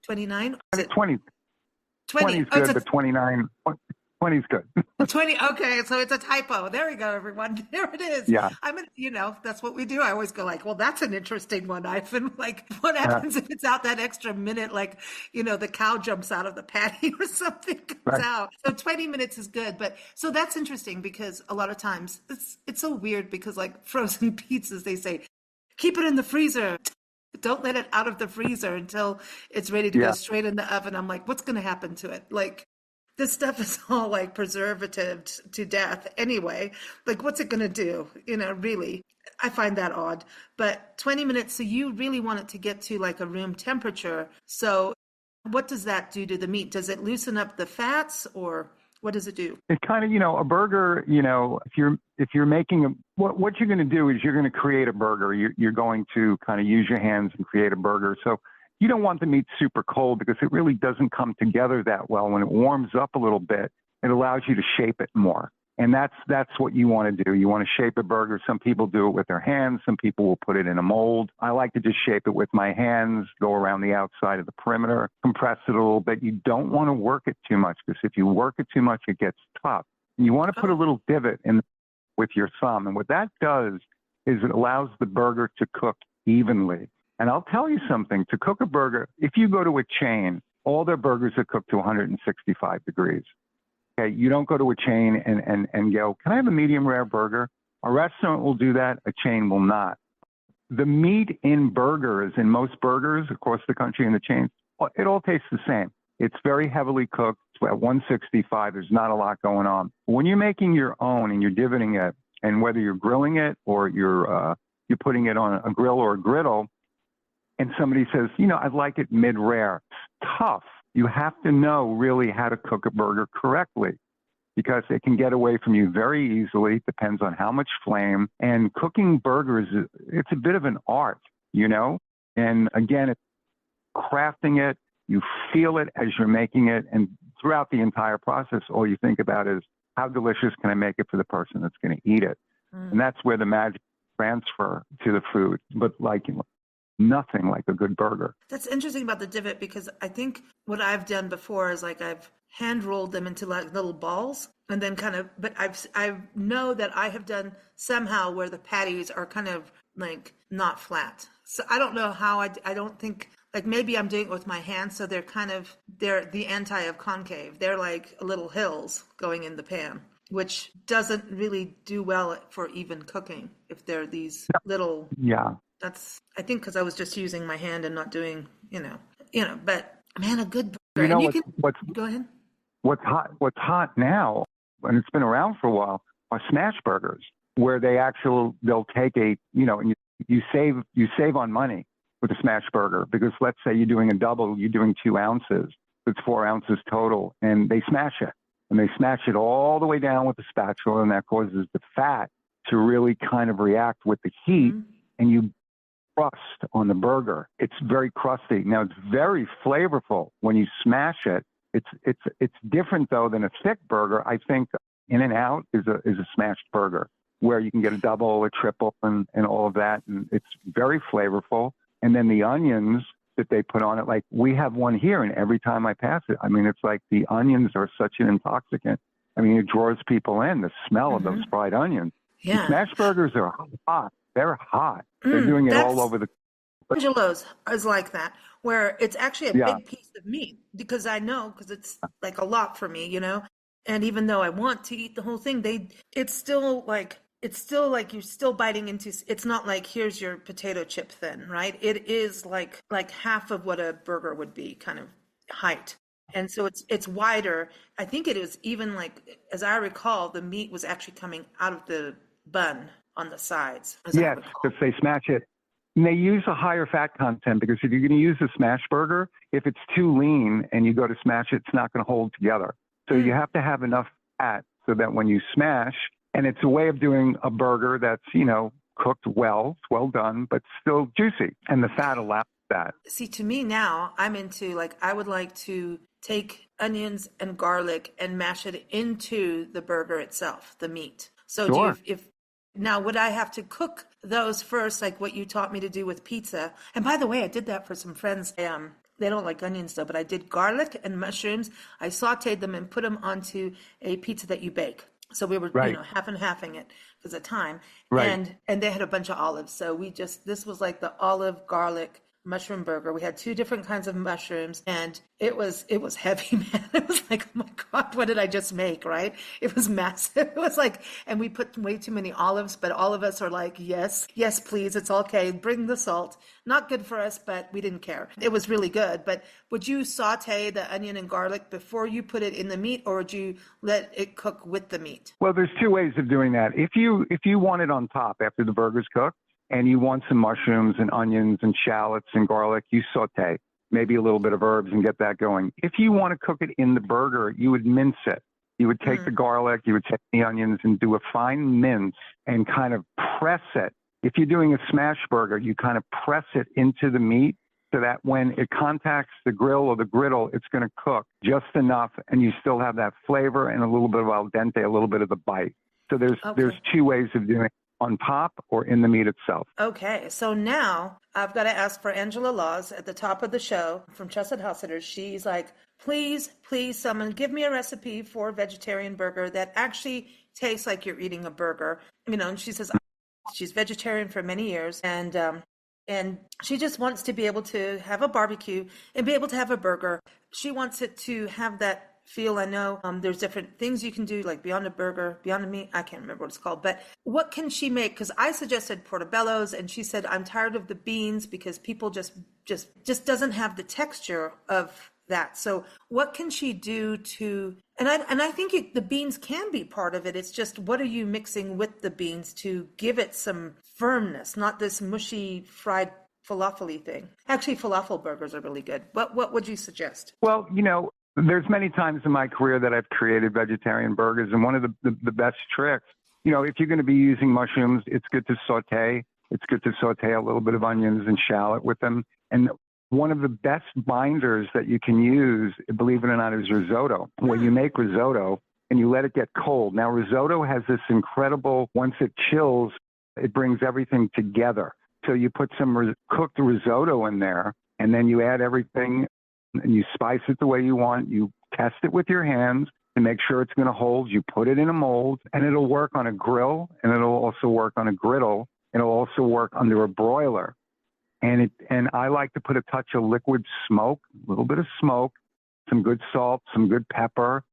29? 20. 20 is good, but 29 20 is good. 20. Okay. So it's a typo. There we go, everyone. There it is. Yeah. That's what we do. I always go like, well, that's an interesting one. I've been like, what happens if it's out that extra minute? Like, the cow jumps out of the patty or something comes out. So 20 minutes is good. But so that's interesting because a lot of times it's so weird because like frozen pizzas, they say, keep it in the freezer. Don't let it out of the freezer until it's ready to go straight in the oven. I'm like, what's going to happen to it? Like, this stuff is all like preservative to death anyway. Like, what's it going to do? Really, I find that odd. But 20 minutes, so you really want it to get to like a room temperature. So what does that do to the meat? Does it loosen up the fats or what does it do? It kind of, a burger, if you're making what you're going to do is you're going to create a burger. You're going to kind of use your hands and create a burger. So you don't want the meat super cold because it really doesn't come together that well. When it warms up a little bit, it allows you to shape it more. And that's what you want to do. You want to shape a burger. Some people do it with their hands. Some people will put it in a mold. I like to just shape it with my hands, go around the outside of the perimeter, compress it a little bit. You don't want to work it too much because if you work it too much, it gets tough. And you want to put a little divot in with your thumb. And what that does is it allows the burger to cook evenly. And I'll tell you something, to cook a burger, if you go to a chain, all their burgers are cooked to 165 degrees. Okay, you don't go to a chain and go, can I have a medium rare burger? A restaurant will do that, a chain will not. The meat in burgers, in most burgers across the country in the chains, it all tastes the same. It's very heavily cooked. It's at 165. There's not a lot going on. When you're making your own and you're divoting it, and whether you're grilling it or you're putting it on a grill or a griddle, and somebody says, I'd like it mid-rare, it's tough. You have to know really how to cook a burger correctly because it can get away from you very easily. It depends on how much flame. And cooking burgers, it's a bit of an art, And again, it's crafting it. You feel it as you're making it. And throughout the entire process, all you think about is how delicious can I make it for the person that's going to eat it? And that's where the magic transfer to the food. But nothing like a good burger. That's interesting about the divot because I think what I've done before is like I've hand rolled them into like little balls and then but I know that I have done somehow where the patties are kind of like not flat. So I don't know how I don't think like maybe I'm doing it with my hands. So they're the anti of concave. They're like little hills going in the pan, which doesn't really do well for even cooking if they're these little. Yeah. That's, I think, because I was just using my hand and not doing, but man, a good burger. Go ahead. What's hot now, and it's been around for a while, are smash burgers, where they'll take and you save on money with a smash burger because let's say you're doing a double, you're doing 2 ounces, it's 4 ounces total, and they smash it. And they smash it all the way down with the spatula, and that causes the fat to really kind of react with the heat, and you crust on the burger. It's very crusty. Now it's very flavorful when you smash it. It's different though than a thick burger. I think In-N-Out is a smashed burger where you can get a double, a triple, and all of that, and it's very flavorful. And then the onions that they put on it, like we have one here, and every time I pass it, I mean, it's like the onions are such an intoxicant. I mean, it draws people in, the smell of those fried onions. Yeah. The smash burgers are hot. They're hot. They're doing it all over the. Angelo's is like that, where it's actually a big piece of meat because I know because it's like a lot for me, And even though I want to eat the whole thing, it's still like you're still biting into. It's not like here's your potato chip thin, right? It is like half of what a burger would be, kind of height. And so it's wider. I think it is even like, as I recall, the meat was actually coming out of the bun on the sides. Yes, because they smash it. And they use a higher fat content because if you're going to use a smash burger, if it's too lean and you go to smash it, it's not going to hold together. So you have to have enough fat so that when you smash, and it's a way of doing a burger that's, cooked well, it's well done, but still juicy. And the fat allows that. See, to me now, I'm into I would like to take onions and garlic and mash it into the burger itself, the meat. So sure. Now, would I have to cook those first, like what you taught me to do with pizza? And by the way, I did that for some friends. They don't like onions though, but I did garlic and mushrooms. I sauteed them and put them onto a pizza that you bake. So we were, Right. half and halving it because of time. Right. And they had a bunch of olives. So this was like the olive garlic mushroom burger. We had two different kinds of mushrooms, and it was heavy, man. It was like, oh my God, what did I just make? Right? It was massive. It was like, and we put way too many olives, but all of us are like, yes, please. It's okay. Bring the salt. Not good for us, but we didn't care. It was really good. But would you saute the onion and garlic before you put it in the meat, or would you let it cook with the meat? Well, there's two ways of doing that. If you want it on top after the burger's cooked, and you want some mushrooms and onions and shallots and garlic, you saute, maybe a little bit of herbs and get that going. If you want to cook it in the burger, you would mince it. You would take the garlic, you would take the onions and do a fine mince and kind of press it. If you're doing a smash burger, you kind of press it into the meat so that when it contacts the grill or the griddle, it's going to cook just enough and you still have that flavor and a little bit of al dente, a little bit of the bite. So there's two ways of doing it. On top or in the meat itself. Okay, so now I've got to ask for Angela Laws at the top of the show from Trusted House Sitters. She's like, please, someone give me a recipe for a vegetarian burger that actually tastes like you're eating a burger. And she says she's vegetarian for many years, and she just wants to be able to have a barbecue and be able to have a burger. She wants it to have that feel. I know there's different things you can do, like Beyond a Burger, Beyond a Meat. I can't remember what it's called, but what can she make? Because I suggested portobello's, and she said I'm tired of the beans because people just doesn't have the texture of that. So what can she do to? And I think the beans can be part of it. It's just, what are you mixing with the beans to give it some firmness, not this mushy fried falafel-y thing. Actually, falafel burgers are really good. What would you suggest? Well, there's many times in my career that I've created vegetarian burgers, and one of the best tricks, if you're going to be using mushrooms, it's good to saute. It's good to saute a little bit of onions and shallot with them. And one of the best binders that you can use, believe it or not, is risotto. When you make risotto and you let it get cold. Now, risotto has this incredible, once it chills, it brings everything together. So you put some cooked risotto in there, and then you add everything, and you spice it the way you want. You test it with your hands and make sure it's going to hold. You put it in a mold, and it'll work on a grill, and it'll also work on a griddle. It'll also work under a broiler. And I like to put a touch of liquid smoke, a little bit of smoke, some good salt, some good pepper,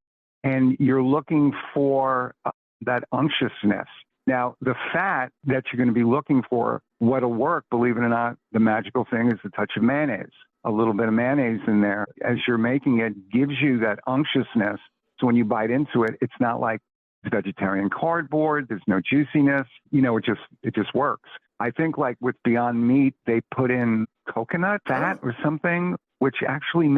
and you're looking for that unctuousness. Now, the fat that you're going to be looking for, what'll work, believe it or not, the magical thing is a touch of mayonnaise. A little bit of mayonnaise in there as you're making it gives you that unctuousness. So when you bite into it, it's not like vegetarian cardboard. There's no juiciness. It just works. I think like with Beyond Meat, they put in coconut fat or something, which actually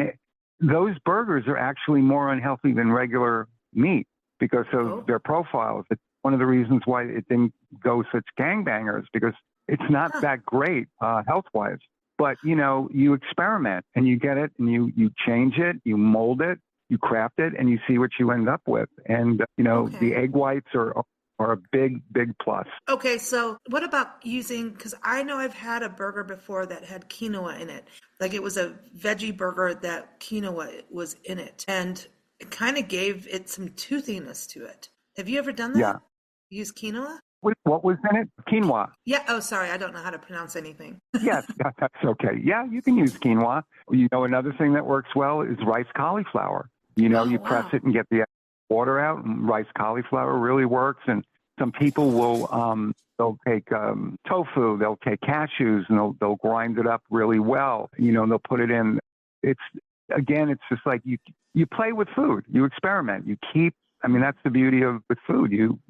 those burgers are actually more unhealthy than regular meat because of their profiles. It's one of the reasons why it didn't go such gangbangers, because it's not that great health-wise. But, you experiment and you get it and you change it, you mold it, you craft it, and you see what you end up with. And, the egg whites are a big, big plus. Okay, so what about because I know I've had a burger before that had quinoa in it. Like it was a veggie burger that quinoa was in it. And it kind of gave it some toothiness to it. Have you ever done that? Yeah. Use quinoa? What was in it? Quinoa. Yeah. Oh, sorry. I don't know how to pronounce anything. Yes, that's okay. Yeah, you can use quinoa. Another thing that works well is rice cauliflower. You press it and get the water out, and rice cauliflower really works. And some people they'll take tofu, they'll take cashews, and they'll grind it up really well. They'll put it in. It's just like you play with food. You experiment. You keep. That's the beauty of with food. You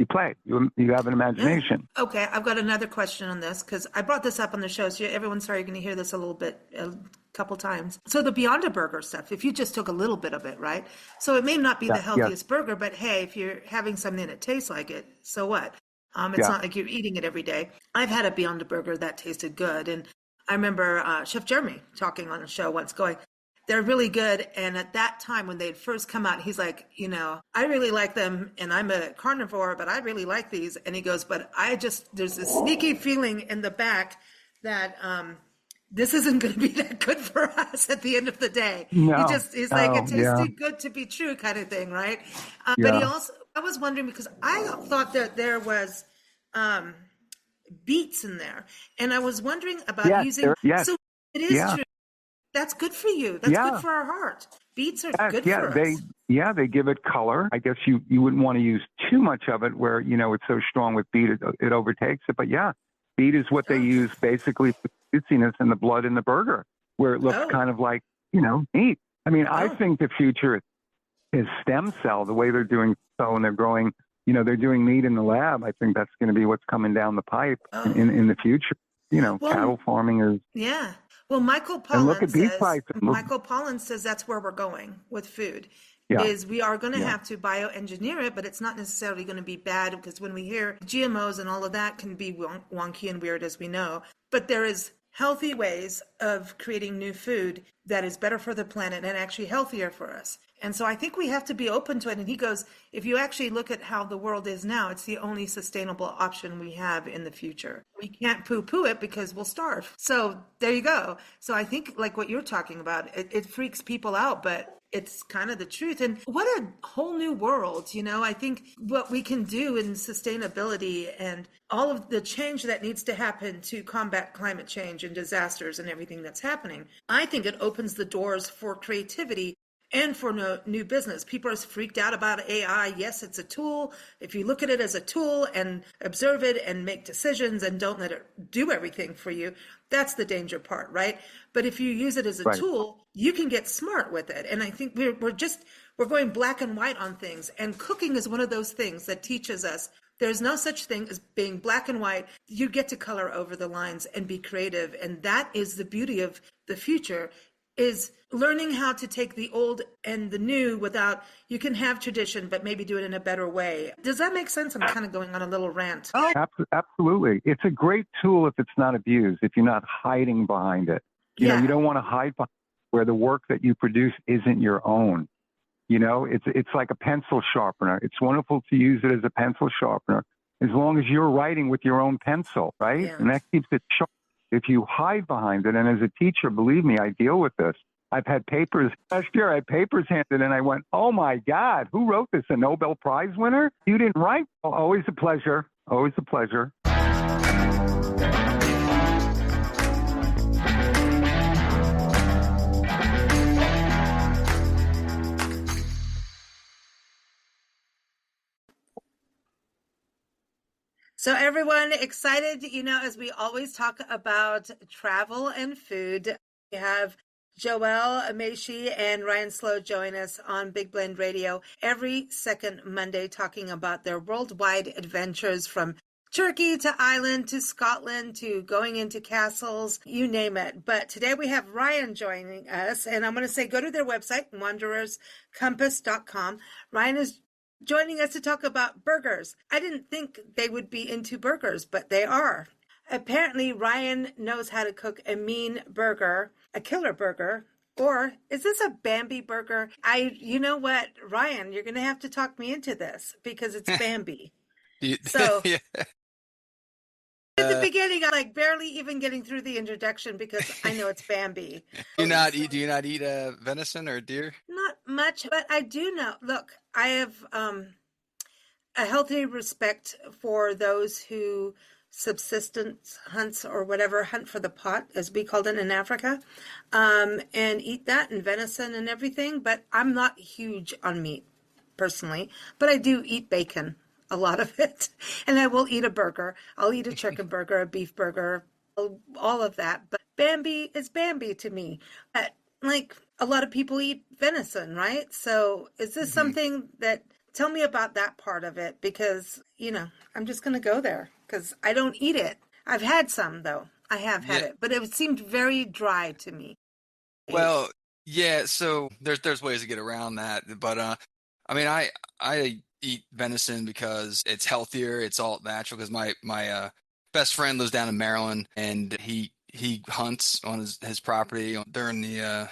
play. You have an imagination. Okay, I've got another question on this because I brought this up on the show. So everyone's sorry, you're going to hear this a couple times. So the Beyond a Burger stuff, if you just took a little bit of it, right? So it may not be the healthiest burger, but hey, if you're having something that tastes like it, so what? It's not like you're eating it every day. I've had a Beyond a Burger that tasted good. And I remember Chef Jeremy talking on a show once going, they're really good. And at that time when they'd first come out, he's like, I really like them and I'm a carnivore, but I really like these. And he goes, but there's this sneaky feeling in the back that this isn't going to be that good for us at the end of the day. No, He's like, it tastes yeah, too good to be true kind of thing, right? But he yeah, also, I was wondering because I thought that there was um, beets in there. And I was wondering about yes, using, yes, so it is yeah, true. That's good for you. That's good yeah, for our heart. Beets are yes, good yeah. for us. They give it color. I guess you wouldn't want to use too much of it where, it's so strong with beet, it overtakes it. But yeah, beet is what they Oh, use basically for juiciness in the blood in the burger, where it looks oh, kind of like, meat. I mean, I oh, think the future is stem cell, the way they're doing so, and they're growing, they're doing meat in the lab. I think that's going to be what's coming down the pipe oh. in the future. Well, Cattle farming is, yeah. Well, and look at beef prices. Look, Michael Pollan says that's where we're going with food. yeah, Is we are going to yeah, have to bioengineer it, but it's not necessarily going to be bad because when we hear GMOs and all of that can be wonky and weird as we know, but there is healthy ways of creating new food that is better for the planet and actually healthier for us. And so I think we have to be open to it. And he goes, if you actually look at how the world is now, it's the only sustainable option we have in the future. We can't poo-poo it because we'll starve. So there you go. So I think like what you're talking about, it freaks people out, but it's kind of the truth. And what a whole new world, I think what we can do in sustainability and all of the change that needs to happen to combat climate change and disasters and everything that's happening, I think it opens the doors for creativity and for new business. People are freaked out about AI. Yes, it's a tool. If you look at it as a tool and observe it and make decisions and don't let it do everything for you, that's the danger part, right? But if you use it as a right. tool, you can get smart with it. And I think we're going black and white on things. And cooking is one of those things that teaches us there's no such thing as being black and white. You get to color over the lines and be creative. And that is the beauty of the future, is learning how to take the old and the new without, you can have tradition, but maybe do it in a better way. Does that make sense? I'm kind of going on a little rant. Oh, absolutely. It's a great tool if it's not abused, if you're not hiding behind it. You Yeah. don't want to hide behind where the work that you produce isn't your own. It's like a pencil sharpener. It's wonderful to use it as a pencil sharpener as long as you're writing with your own pencil, right? Yeah. And that keeps it sharp. If you hide behind it, and as a teacher, believe me, I deal with this. I've had papers, last year I had papers handed and I went, oh my God, who wrote this? A Nobel Prize winner? You didn't write? Oh, always a pleasure. Always a pleasure. So everyone excited, as we always talk about travel and food, we have Joelle Amashi and Ryan Slow join us on Big Blend Radio every second Monday talking about their worldwide adventures from Turkey to Ireland to Scotland to going into castles, you name it. But today we have Ryan joining us, and I'm going to say go to their website, wandererscompass.com. Ryan is joining us to talk about burgers. I didn't think they would be into burgers, but they are. Apparently, Ryan knows how to cook a mean burger, a killer burger, or is this a Bambi burger? You know what, Ryan, you're going to have to talk me into this because it's Bambi. So Yeah. at the beginning, I'm like barely even getting through the introduction because I know it's Bambi. Do you not eat venison or deer? Not much, but I do know. Look, I have a healthy respect for those who subsistence hunts or whatever, hunt for the pot, as we called it in Africa, and eat that and venison and everything. But I'm not huge on meat personally, but I do eat bacon, a lot of it. And I will eat a burger. I'll eat a chicken burger, a beef burger, all of that. But Bambi is Bambi to me. But like a lot of people eat venison, right? So is this something that, tell me about that part of it, because, I'm just going to go there because I don't eat it. I've had some though. I have had it, but it seemed very dry to me. Well, yeah, so there's ways to get around that, but I mean, I eat venison because it's healthier, it's all natural. Because my best friend lives down in Maryland, and he hunts on his property during the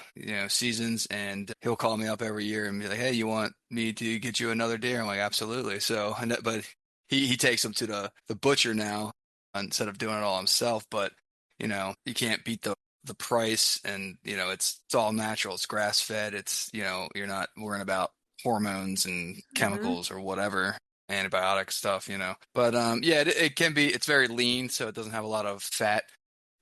seasons, and he'll call me up every year and be like, "Hey, you want me to get you another deer?" I'm like, "Absolutely." So, but he takes them to the butcher now instead of doing it all himself. But you can't beat the price, and it's all natural. It's grass fed. It's you're not worrying about hormones and Mm-hmm. chemicals or whatever, antibiotic stuff. But yeah, it can be. It's very lean, so it doesn't have a lot of fat.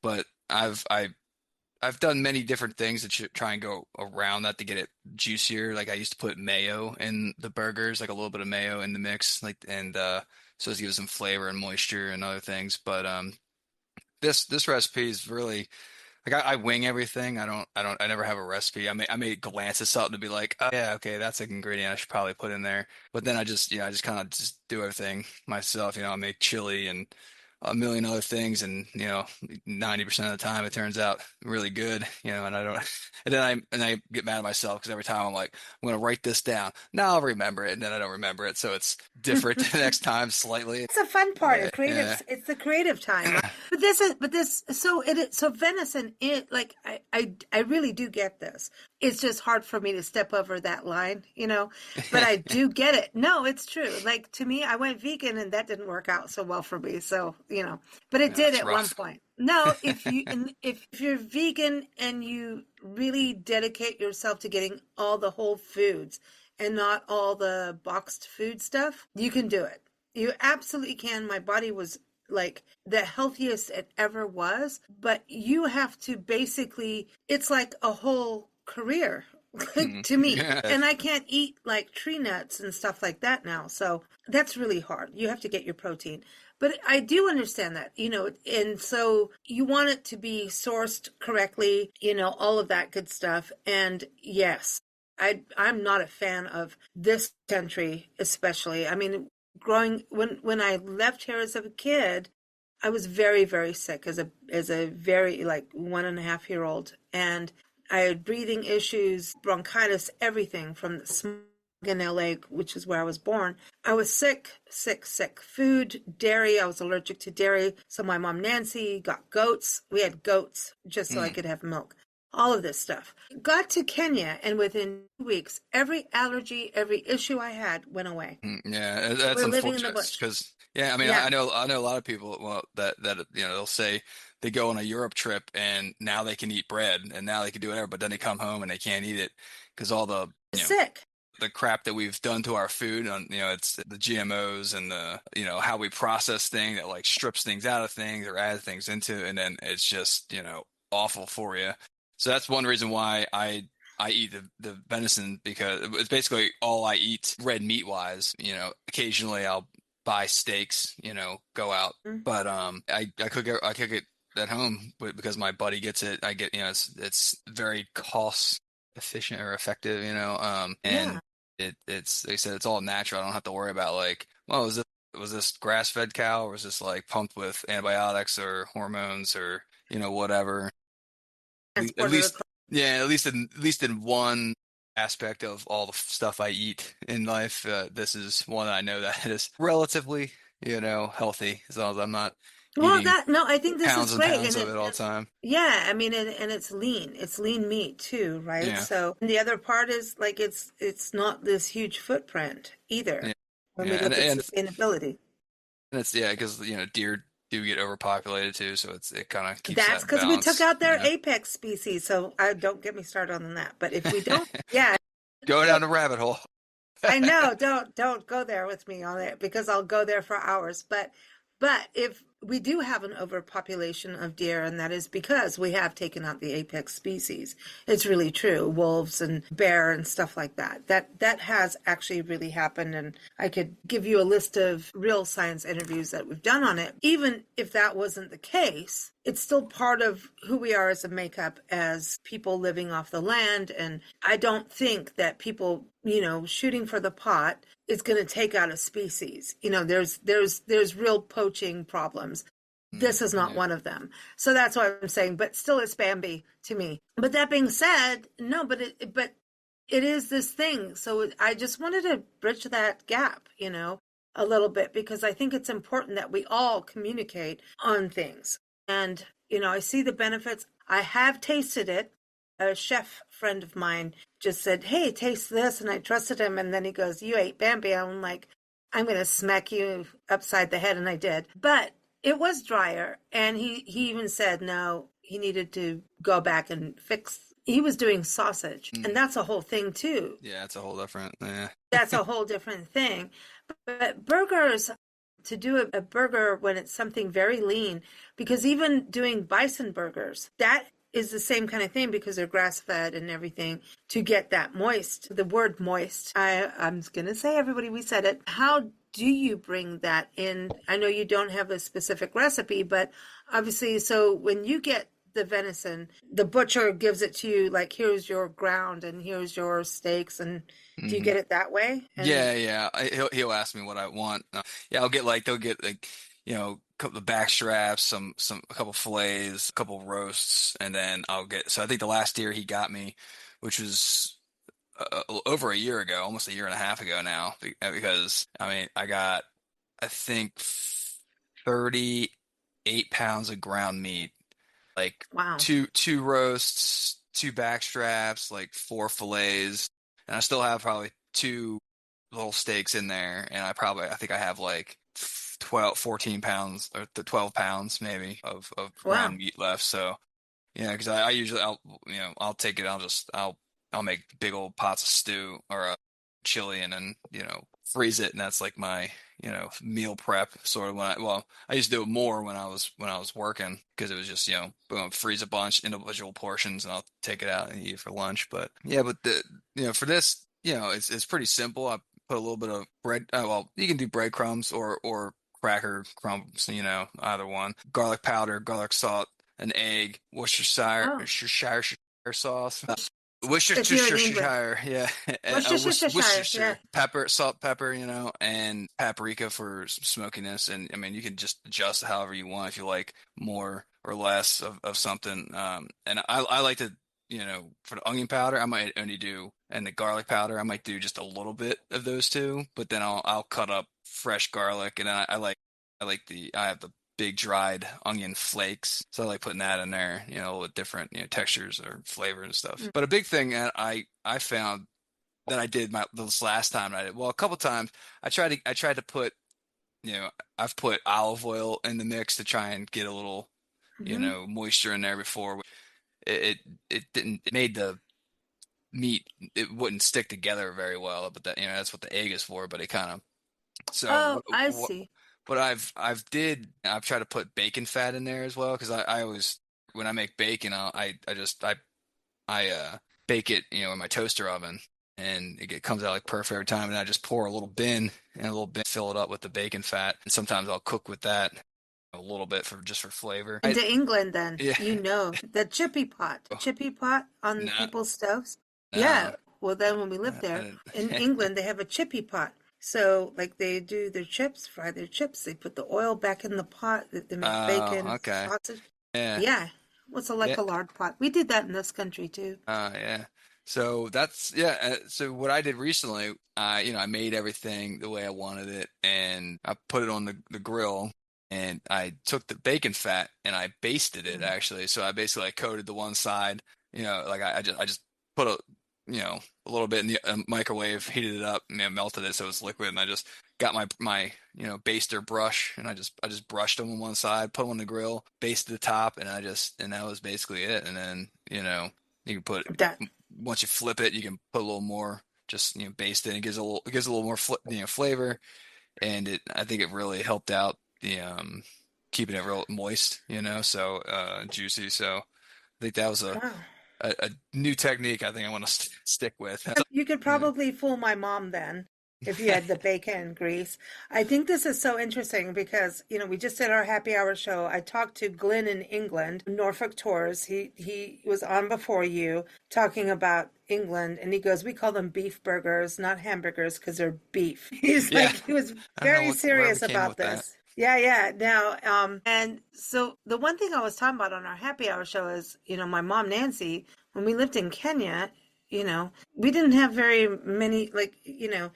But I've done many different things to try and go around that to get it juicier. Like I used to put mayo in the burgers, like a little bit of mayo in the mix, like and so as to give some flavor and moisture and other things. But this recipe is really like I wing everything. I never have a recipe. I may glance at something to be like, oh yeah, okay, that's an ingredient I should probably put in there. But then I just kind of just do everything myself. I make chili and a million other things, and 90% of the time it turns out really good. And I don't, and I get mad at myself because every time I'm like, I'm gonna write this down. Now I'll remember it, and then I don't remember it, so it's different the next time slightly. It's the fun part Yeah, of creative. yeah. It's the creative time, right? But this. So it is. So venison. It like I really do get this. It's just hard for me to step over that line, But I do get it. No, it's true. Like to me, I went vegan and that didn't work out so well for me. So but it Yeah, did it's at one rough. point. No, if you're vegan and you really dedicate yourself to getting all the whole foods and not all the boxed food stuff, you can do it. You absolutely can. My body was like the healthiest it ever was, but you have to basically, it's like a whole career to me. Yeah. And I can't eat like tree nuts and stuff like that now. So that's really hard. You have to get your protein. But I do understand that, and so you want it to be sourced correctly, all of that good stuff. And yes, I'm not a fan of this country, especially. I mean, when I left here as a kid, I was very, very sick as a very like 1.5-year-old, and I had breathing issues, bronchitis, everything from the smog in LA, which is where I was born. I was sick, sick, sick. Food, dairy. I was allergic to dairy. So my mom Nancy got goats. We had goats just so I could have milk. All of this stuff. Got to Kenya, and within 2 weeks, every allergy, every issue I had went away. Yeah, that's We're living in the unfortunate bush. because yeah, I mean, Yeah. I know a lot of people well that they'll say they go on a Europe trip and now they can eat bread and now they can do whatever, but then they come home and they can't eat it because all the Sick. the crap that we've done to our food on it's the GMOs and the how we process things that like strips things out of things or adds things into it, and then it's just awful for you. So that's one reason why I eat the venison because it's basically all I eat red meat wise. Occasionally I'll buy steaks, go out, Mm. but I cook it at home because my buddy gets it. I get it's very cost efficient or effective, and Yeah. it's like I said, it's all natural. I don't have to worry about like, well, was this grass fed cow or was this like pumped with antibiotics or hormones or whatever. At Transported least, across. yeah, at least in one aspect of all the stuff I eat in life, this is one I know that is relatively, healthy as long as I'm not Well, eating no, I think this is pounds and great. pounds of it all the time. Yeah, I mean, and it's lean. It's lean meat too, right? Yeah, So and the other part is like it's not this huge footprint either yeah, when we yeah, look at and sustainability. it's yeah, because deer do get overpopulated too, so it kind of keeps That's that because we took balance. out their Yeah, apex species. So I don't get me started on that. But if we don't, yeah, go down the rabbit hole. I know. Don't go there with me on it because I'll go there for hours. But if we do have an overpopulation of deer, and that is because we have taken out the apex species. It's really true. Wolves and bear and stuff like that. That has actually really happened, and I could give you a list of real science interviews that we've done on it. Even if that wasn't the case, it's still part of who we are as a makeup as people living off the land. And I don't think that people, shooting for the pot is going to take out a species. There's real poaching problems. This is not Yeah. one of them. So that's what I'm saying, but still it's Bambi to me. But that being said, no, but it is this thing. So I just wanted to bridge that gap, a little bit, because I think it's important that we all communicate on things. And, I see the benefits. I have tasted it. A chef friend of mine just said, "Hey, taste this." And I trusted him. And then he goes, "You ate Bambi." I'm like, "I'm going to smack you upside the head." And I did. But it was drier. And he even said, "No, he needed to go back and fix. He was doing sausage, and that's a whole thing too. Yeah, it's a whole different. Yeah. That's a whole different thing. But burgers, to do a burger when it's something very lean, because even doing bison burgers, that is the same kind of thing because they're grass fed and everything to get that moist. The word moist, I'm going to say, everybody, we said it. How do you bring that in? I know you don't have a specific recipe, but obviously, so when you get the venison, the butcher gives it to you like, here's your ground and here's your steaks, and do you get it that way? And Yeah. He'll ask me what I want. Yeah, they'll get like, a couple of back straps, a couple fillets, a couple roasts, and then I'll get. So I think the last deer he got me, which was over a year ago, almost a year and a half ago now, because I mean I think 38 pounds of ground meat, like wow. two roasts, two back straps, like 4 fillets, and I still have probably 2 little steaks in there, and I think I have like 14 pounds or 12 pounds maybe of ground meat left. So yeah, because I usually I'll take it, I'll make big old pots of stew or a chili, and then freeze it, and that's like my meal prep sort of. I used to do it more when I was working, because it was just boom, freeze a bunch individual portions, and I'll take it out and eat it for lunch. But yeah, but for this, it's pretty simple. I put a little bit of bread. Well, you can do breadcrumbs or cracker crumbs, either one. Garlic powder, garlic salt, an egg, Worcestershire sauce. Worcestershire, yeah. Worcestershire, yeah. Pepper, salt, pepper, and paprika for smokiness. And I mean, you can just adjust however you want if you like more or less of something. And I like to, for the onion powder, I might only do, and the garlic powder, I might do just a little bit of those two. But then I'll cut up fresh garlic, and I have the big dried onion flakes, so I like putting that in there, with different textures or flavor and stuff. But a big thing that I found that I did this last time, a couple times I tried to put, I've put olive oil in the mix to try and get a little moisture in there before. It didn't, it made the meat, it wouldn't stick together very well, but that's what the egg is for. But it kind of, so I see. But I've tried to put bacon fat in there as well, because I always, when I make bacon, I bake it in my toaster oven, and it comes out like perfect every time, and I just pour a little bin, fill it up with the bacon fat, and sometimes I'll cook with that a little bit for flavor. Into England, then, Yeah. the chippy pot on people's stoves. No. Yeah. Well, then when we lived there in England, they have a chippy pot. So, like, they do their chips, fry their chips. They put the oil back in the pot. They make bacon, sausage. Yeah. What's a lard pot? We did that in this country too. Yeah. So that's so what I did recently, I made everything the way I wanted it, and I put it on the grill, and I took the bacon fat and I basted it actually. So I basically coated the one side, like I just put a little bit in the microwave, heated it up, and melted it so it's liquid. And I just got my baster brush, and I just brushed them on one side, put them on the grill, basted the top, and that was basically it. And then you can put that, once you flip it, you can put a little more, just baste it. And it gives a little more flavor, and I think it really helped out the keeping it real moist, so juicy. So I think that was a new technique I think I want to stick with. You could probably fool my mom then if you had the bacon grease. I think this is so interesting because, we just did our happy hour show. I talked to Glenn in England, Norfolk Tours. He was on before you talking about England, and he goes, we call them beef burgers, not hamburgers, because they're beef. He was very serious about this. Yeah. Now, and so the one thing I was talking about on our happy hour show is, my mom, Nancy, when we lived in Kenya, we didn't have very many,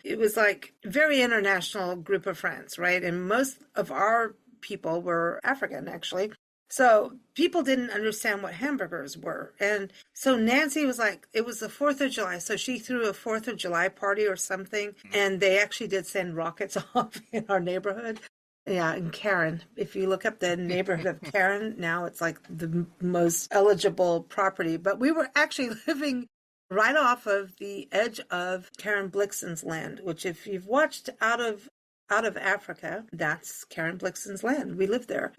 it was like very international group of friends, right? And most of our people were African, actually. So people didn't understand what hamburgers were. And so Nancy was like, it was the 4th of July. So she threw a 4th of July party or something. And they actually did send rockets off in our neighborhood. Yeah, and Karen. If you look up the neighborhood of Karen, now it's like the most eligible property. But we were actually living right off of the edge of Karen Blixen's land, which if you've watched out of Africa, that's Karen Blixen's land. We lived there.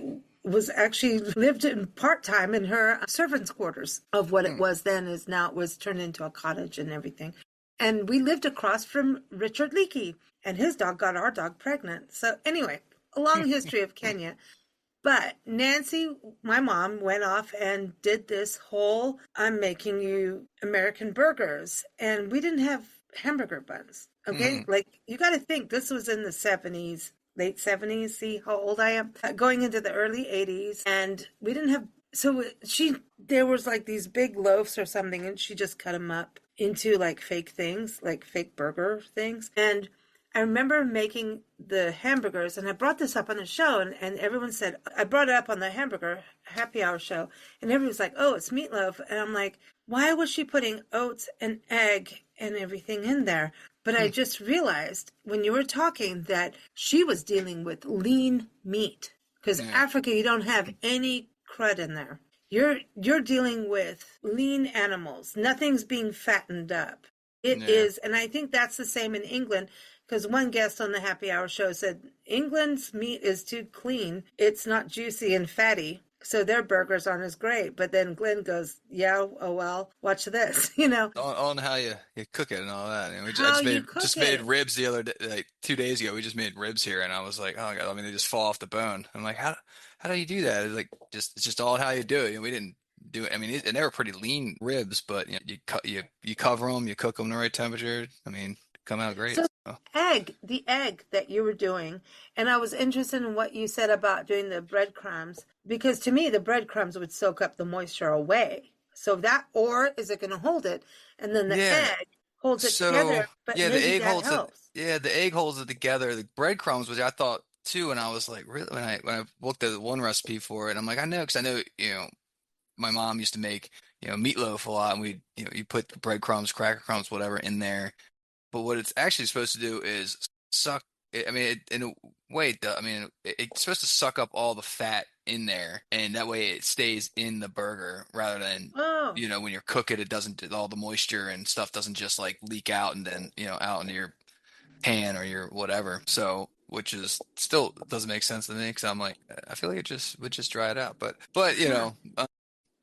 Was actually lived in part-time in her servants' quarters of what it was then is now it was turned into a cottage and everything. And we lived across from Richard Leakey, and his dog got our dog pregnant. So anyway, a long history of Kenya. But Nancy, my mom, went off and did this whole, I'm making you American burgers. And we didn't have hamburger buns. Okay. Like, you got to think this was in the 70s, late 70s. See how old I am? Going into the early 80s. And we didn't have, so there was like these big loaves or something, and she just cut them up into like fake things, like fake burger things. And I remember making the hamburgers, and I brought this up on the show, and everyone said, I brought it up on the hamburger happy hour show, and everyone was like, oh, it's meatloaf. And I'm like, why was she putting oats and egg and everything in there? But I just realized when you were talking that she was dealing with lean meat, because Africa, you don't have any crud in there. You're dealing with lean animals. Nothing's being fattened up. It is, and I think that's the same in England, because one guest on the Happy Hour show said England's meat is too clean. It's not juicy and fatty, so their burgers aren't as great. But then Glenn goes, yeah, oh well, watch this, On how you cook it and all that. And we How just you cook made it. ribs the other day, like 2 days ago. We just made ribs here, and I was like, oh my God, I mean, they just fall off the bone. I'm like, how do you do that? It's like it's just all how you do it. And we didn't do it. I mean, and they were pretty lean ribs, but you cover them, you cook them the right temperature. I mean, come out great. So So. the egg that you were doing, and I was interested in what you said about doing the breadcrumbs, because to me the breadcrumbs would soak up the moisture away. So that, or is it going to hold it? And then the Yeah. egg holds it So together, but yeah, the maybe egg that holds it. helps. Yeah, the egg holds it together. The breadcrumbs, which I thought too, and I was like, really, when I looked at one recipe for it, I'm like, I know, because I know, my mom used to make, meatloaf a lot, and you put breadcrumbs, cracker crumbs, whatever in there. But what it's actually supposed to do is suck. I mean, in a way, I mean, it's supposed to suck up all the fat in there, and that way it stays in the burger rather than, Oh, when you cook it, it doesn't, all the moisture and stuff doesn't just like leak out and then, out into your pan or your whatever. So, which is still doesn't make sense to me because I'm like, I feel like it just would just dry it out. But yeah.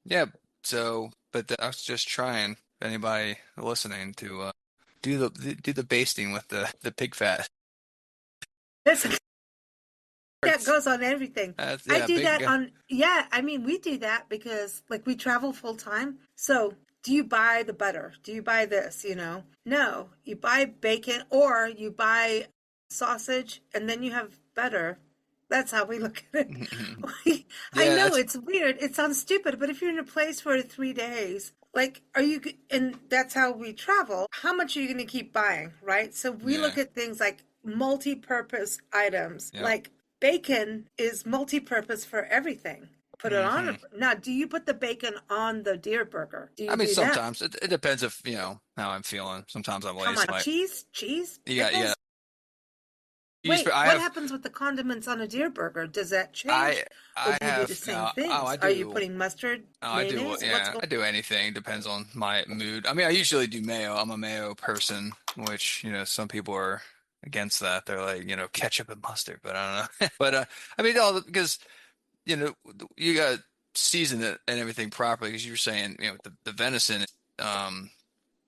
yeah. So, but I was just trying anybody listening to do the basting with the pig fat. That's that It's, goes on everything. I yeah, do big. that on, yeah, I mean, we do that because like we travel full time. So do you buy the butter? Do you buy this, No, you buy bacon or you buy sausage and then you have butter. That's how we look at it. I Yeah, know that's it's weird. It sounds stupid, but if you're in a place for 3 days, like, and that's how we travel, how much are you going to keep buying, right? So we yeah, look at things like multi-purpose items, yep. like bacon is multi-purpose for everything. Put it on. hmm Now, do you put the bacon on the deer burger? Do I you mean, do that? sometimes it depends if how I'm feeling. Sometimes I'm Come lazy. on, cheese, Yeah. pickles. Wait, I what have happens with the condiments on a deer burger? Does that change? I Or I do you do the have same I things? Are you do. putting mustard, Oh, I do, mayonnaise? What's yeah, going I do anything. Depends on my mood. I mean, I usually do mayo. I'm a mayo person, which, some people are against that. They're like, ketchup and mustard, but I don't know. But I mean, all because, you got to season it and everything properly because you were saying, the venison, um,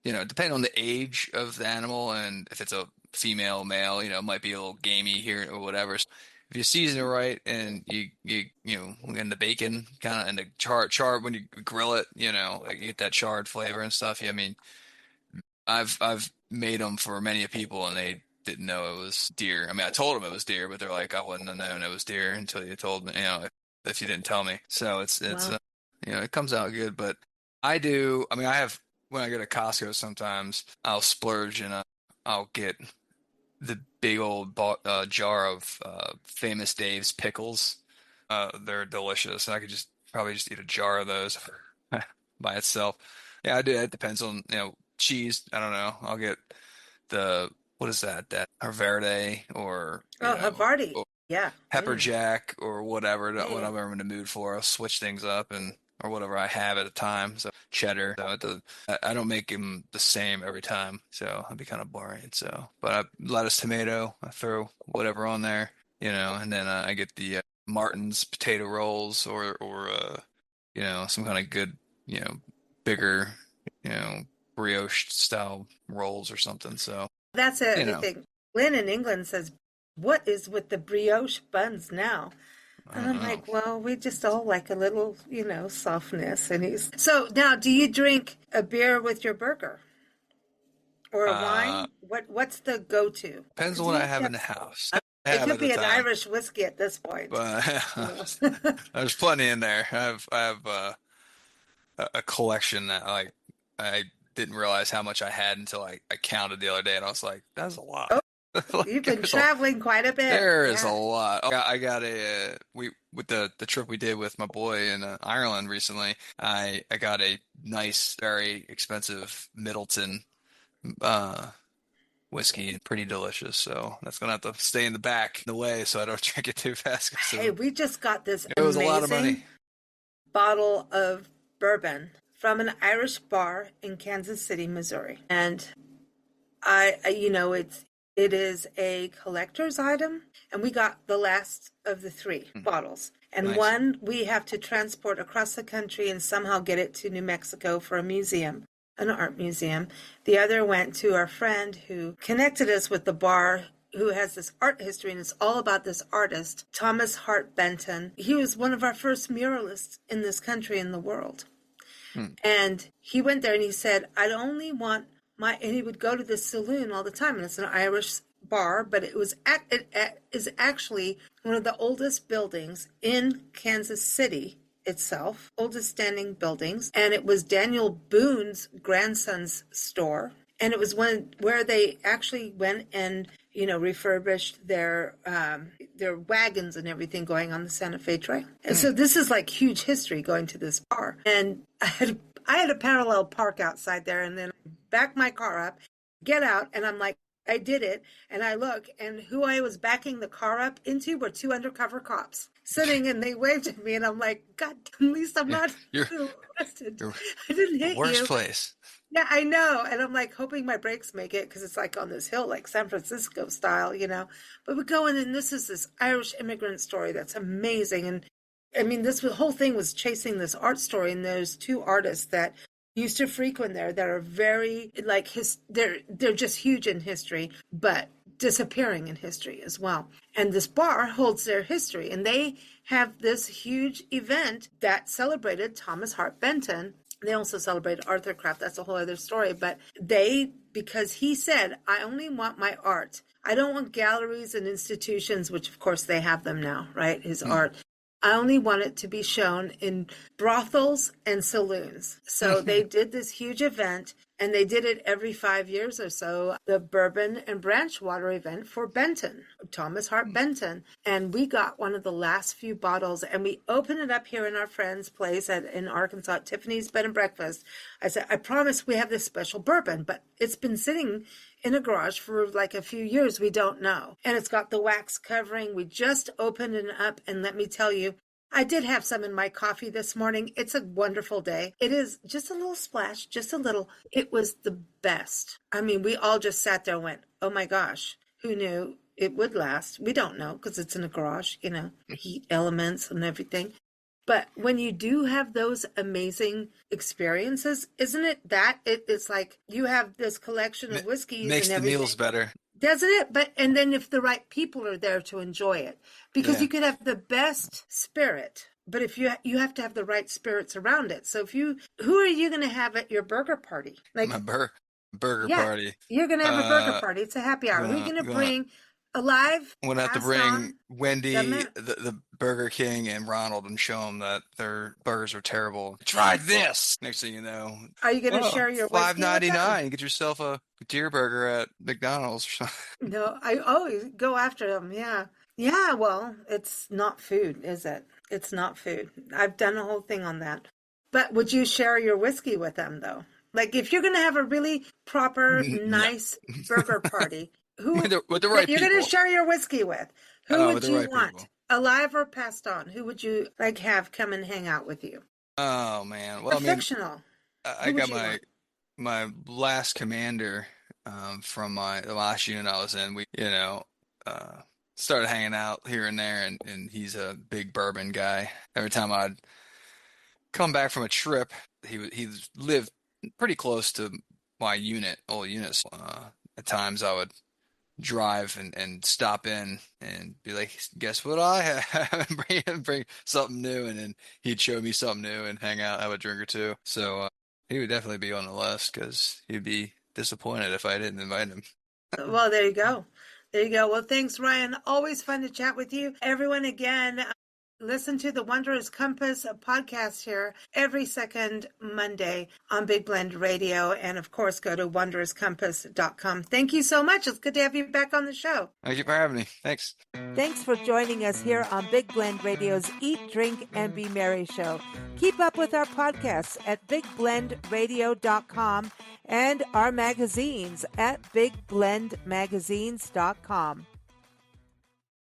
depending on the age of the animal and if it's a female, male, it might be a little gamey here or whatever. So if you season it right and and the bacon kind of and the char when you grill it, like you get that charred flavor and stuff. Yeah, I mean, I've made them for many people and they didn't know it was deer. I mean, I told them it was deer, but they're like, I wouldn't have known it was deer until you told me, if you didn't tell me. So it's Wow. it comes out good, but I do. I mean, I have when I go to Costco sometimes I'll splurge and I'll get the big old jar of Famous Dave's pickles. They're delicious. I could just probably just eat a jar of those by itself. Yeah, I do. It depends on, cheese. I don't know. I'll get the what is that? That Verde or Oh, Havarti. Yeah. pepper jack or whatever, what I'm ever in the mood for. I'll switch things up or whatever I have at a time. So cheddar. So I don't make them the same every time. So it'd be kind of boring. So, but lettuce, tomato, I throw whatever on there, and then I get the Martin's potato rolls or some kind of good, bigger, brioche style rolls or something. So, That's everything. Lynn in England says, "What is with the brioche buns now?" And I'm like, well, we just all like a little, softness. So now, do you drink a beer with your burger or a wine? What's the go-to? Depends on what I have in the house. It could be an Irish whiskey at this point. But there's plenty in there. I have a collection that I didn't realize how much I had until I counted the other day, and I was like, that's a lot. You've been traveling quite a bit. There is a lot. I got with the trip we did with my boy in Ireland recently. I got a nice, very expensive Middleton whiskey, pretty delicious. So that's gonna have to stay in the back, in the way, so I don't drink it too fast. Hey, we just got this it was a lot of money. Bottle of bourbon from an Irish bar in Kansas City, Missouri, and it is a collector's item, and we got the last of the 3 bottles. And nice. One we have to transport across the country and somehow get it to New Mexico for a museum, an art museum. The other went to our friend who connected us with the bar, who has this art history, and it's all about this artist, Thomas Hart Benton. He was one of our first muralists in this country and the world. And he went there and he said, I'd only want and he would go to this saloon all the time, and it's an Irish bar, but it is actually one of the oldest buildings in Kansas City itself, oldest standing buildings, and it was Daniel Boone's grandson's store, and it was where they actually went and refurbished their wagons and everything going on the Santa Fe Trail. And so this is like huge history going to this bar, and I had a parallel park outside there, and then back my car up, get out, and I'm like, I did it, and I look, and who I was backing the car up into were 2 undercover cops sitting, and they waved at me, and I'm like, God, at least I'm not arrested. I didn't hit you. Worst place. Yeah, I know, and I'm like hoping my brakes make it because it's like on this hill, like San Francisco style, But we go in, and this is this Irish immigrant story that's amazing, and I mean, this whole thing was chasing this art story, and there's 2 artists that used to frequent there that are very they're just huge in history, but disappearing in history as well. And this bar holds their history, and they have this huge event that celebrated Thomas Hart Benton. They also celebrated Arthur Kraft. That's a whole other story. But because he said, I only want my art. I don't want galleries and institutions, which of course they have them now, right? His art. I only want it to be shown in brothels and saloons. So they did this huge event, and they did it every 5 years or so, the Bourbon and Branchwater event for Benton, Thomas Hart Benton. And we got one of the last few bottles, and we opened it up here in our friend's place in Arkansas at Tiffany's Bed and Breakfast. I said, I promise we have this special bourbon, but it's been sitting in a garage for like a few years. We don't know. And it's got the wax covering. We just opened it up, and let me tell you, I did have some in my coffee this morning. It's a wonderful day. It is just a little splash, just a little. It was the best. I mean, we all just sat there and went, oh my gosh, who knew it would last? We don't know because it's in a garage, heat elements and everything. But when you do have those amazing experiences, isn't it that it's like you have this collection of whiskeys makes and everything. The meals better. Doesn't it? And then if the right people are there to enjoy it, because you could have the best spirit, but if you have to have the right spirits around it. So who are you going to have at your burger party? Like my burger party. You're going to have a burger party. It's a happy hour. We're going to bring alive. I'm going to have to bring Wendy, the Burger King, and Ronald and show them that their burgers are terrible. Try this. Next thing you know. Are you going to share your $5.99? Get yourself a deer burger at McDonald's or something. No, I always go after them. Yeah. Yeah, well, it's not food, is it? It's not food. I've done a whole thing on that. But would you share your whiskey with them, though? Like, if you're going to have a really proper, nice burger party, Who with the right you're people. going to share your whiskey with? Who would with the you right want, people. alive or passed on? Who would you like have come and hang out with you? Oh man. Well, Or I mean, fictional? I Who would got you want? my last commander from the last unit I was in. We, started hanging out here and there, and he's a big bourbon guy. Every time I'd come back from a trip, he lived pretty close to my old units. At times I would drive and stop in and be like, guess what I have? And bring something new, and then he'd show me something new and hang out, have a drink or two. So he would definitely be on the list because he'd be disappointed if I didn't invite him. Well, there you go. There you go. Well, thanks, Ryan. Always fun to chat with you. Everyone, again, listen to the Wondrous Compass podcast here every second Monday on Big Blend Radio. And of course, go to wondrouscompass.com. Thank you so much. It's good to have you back on the show. Thank you for having me. Thanks. Thanks for joining us here on Big Blend Radio's Eat, Drink, and Be Merry show. Keep up with our podcasts at bigblendradio.com and our magazines at bigblendmagazines.com.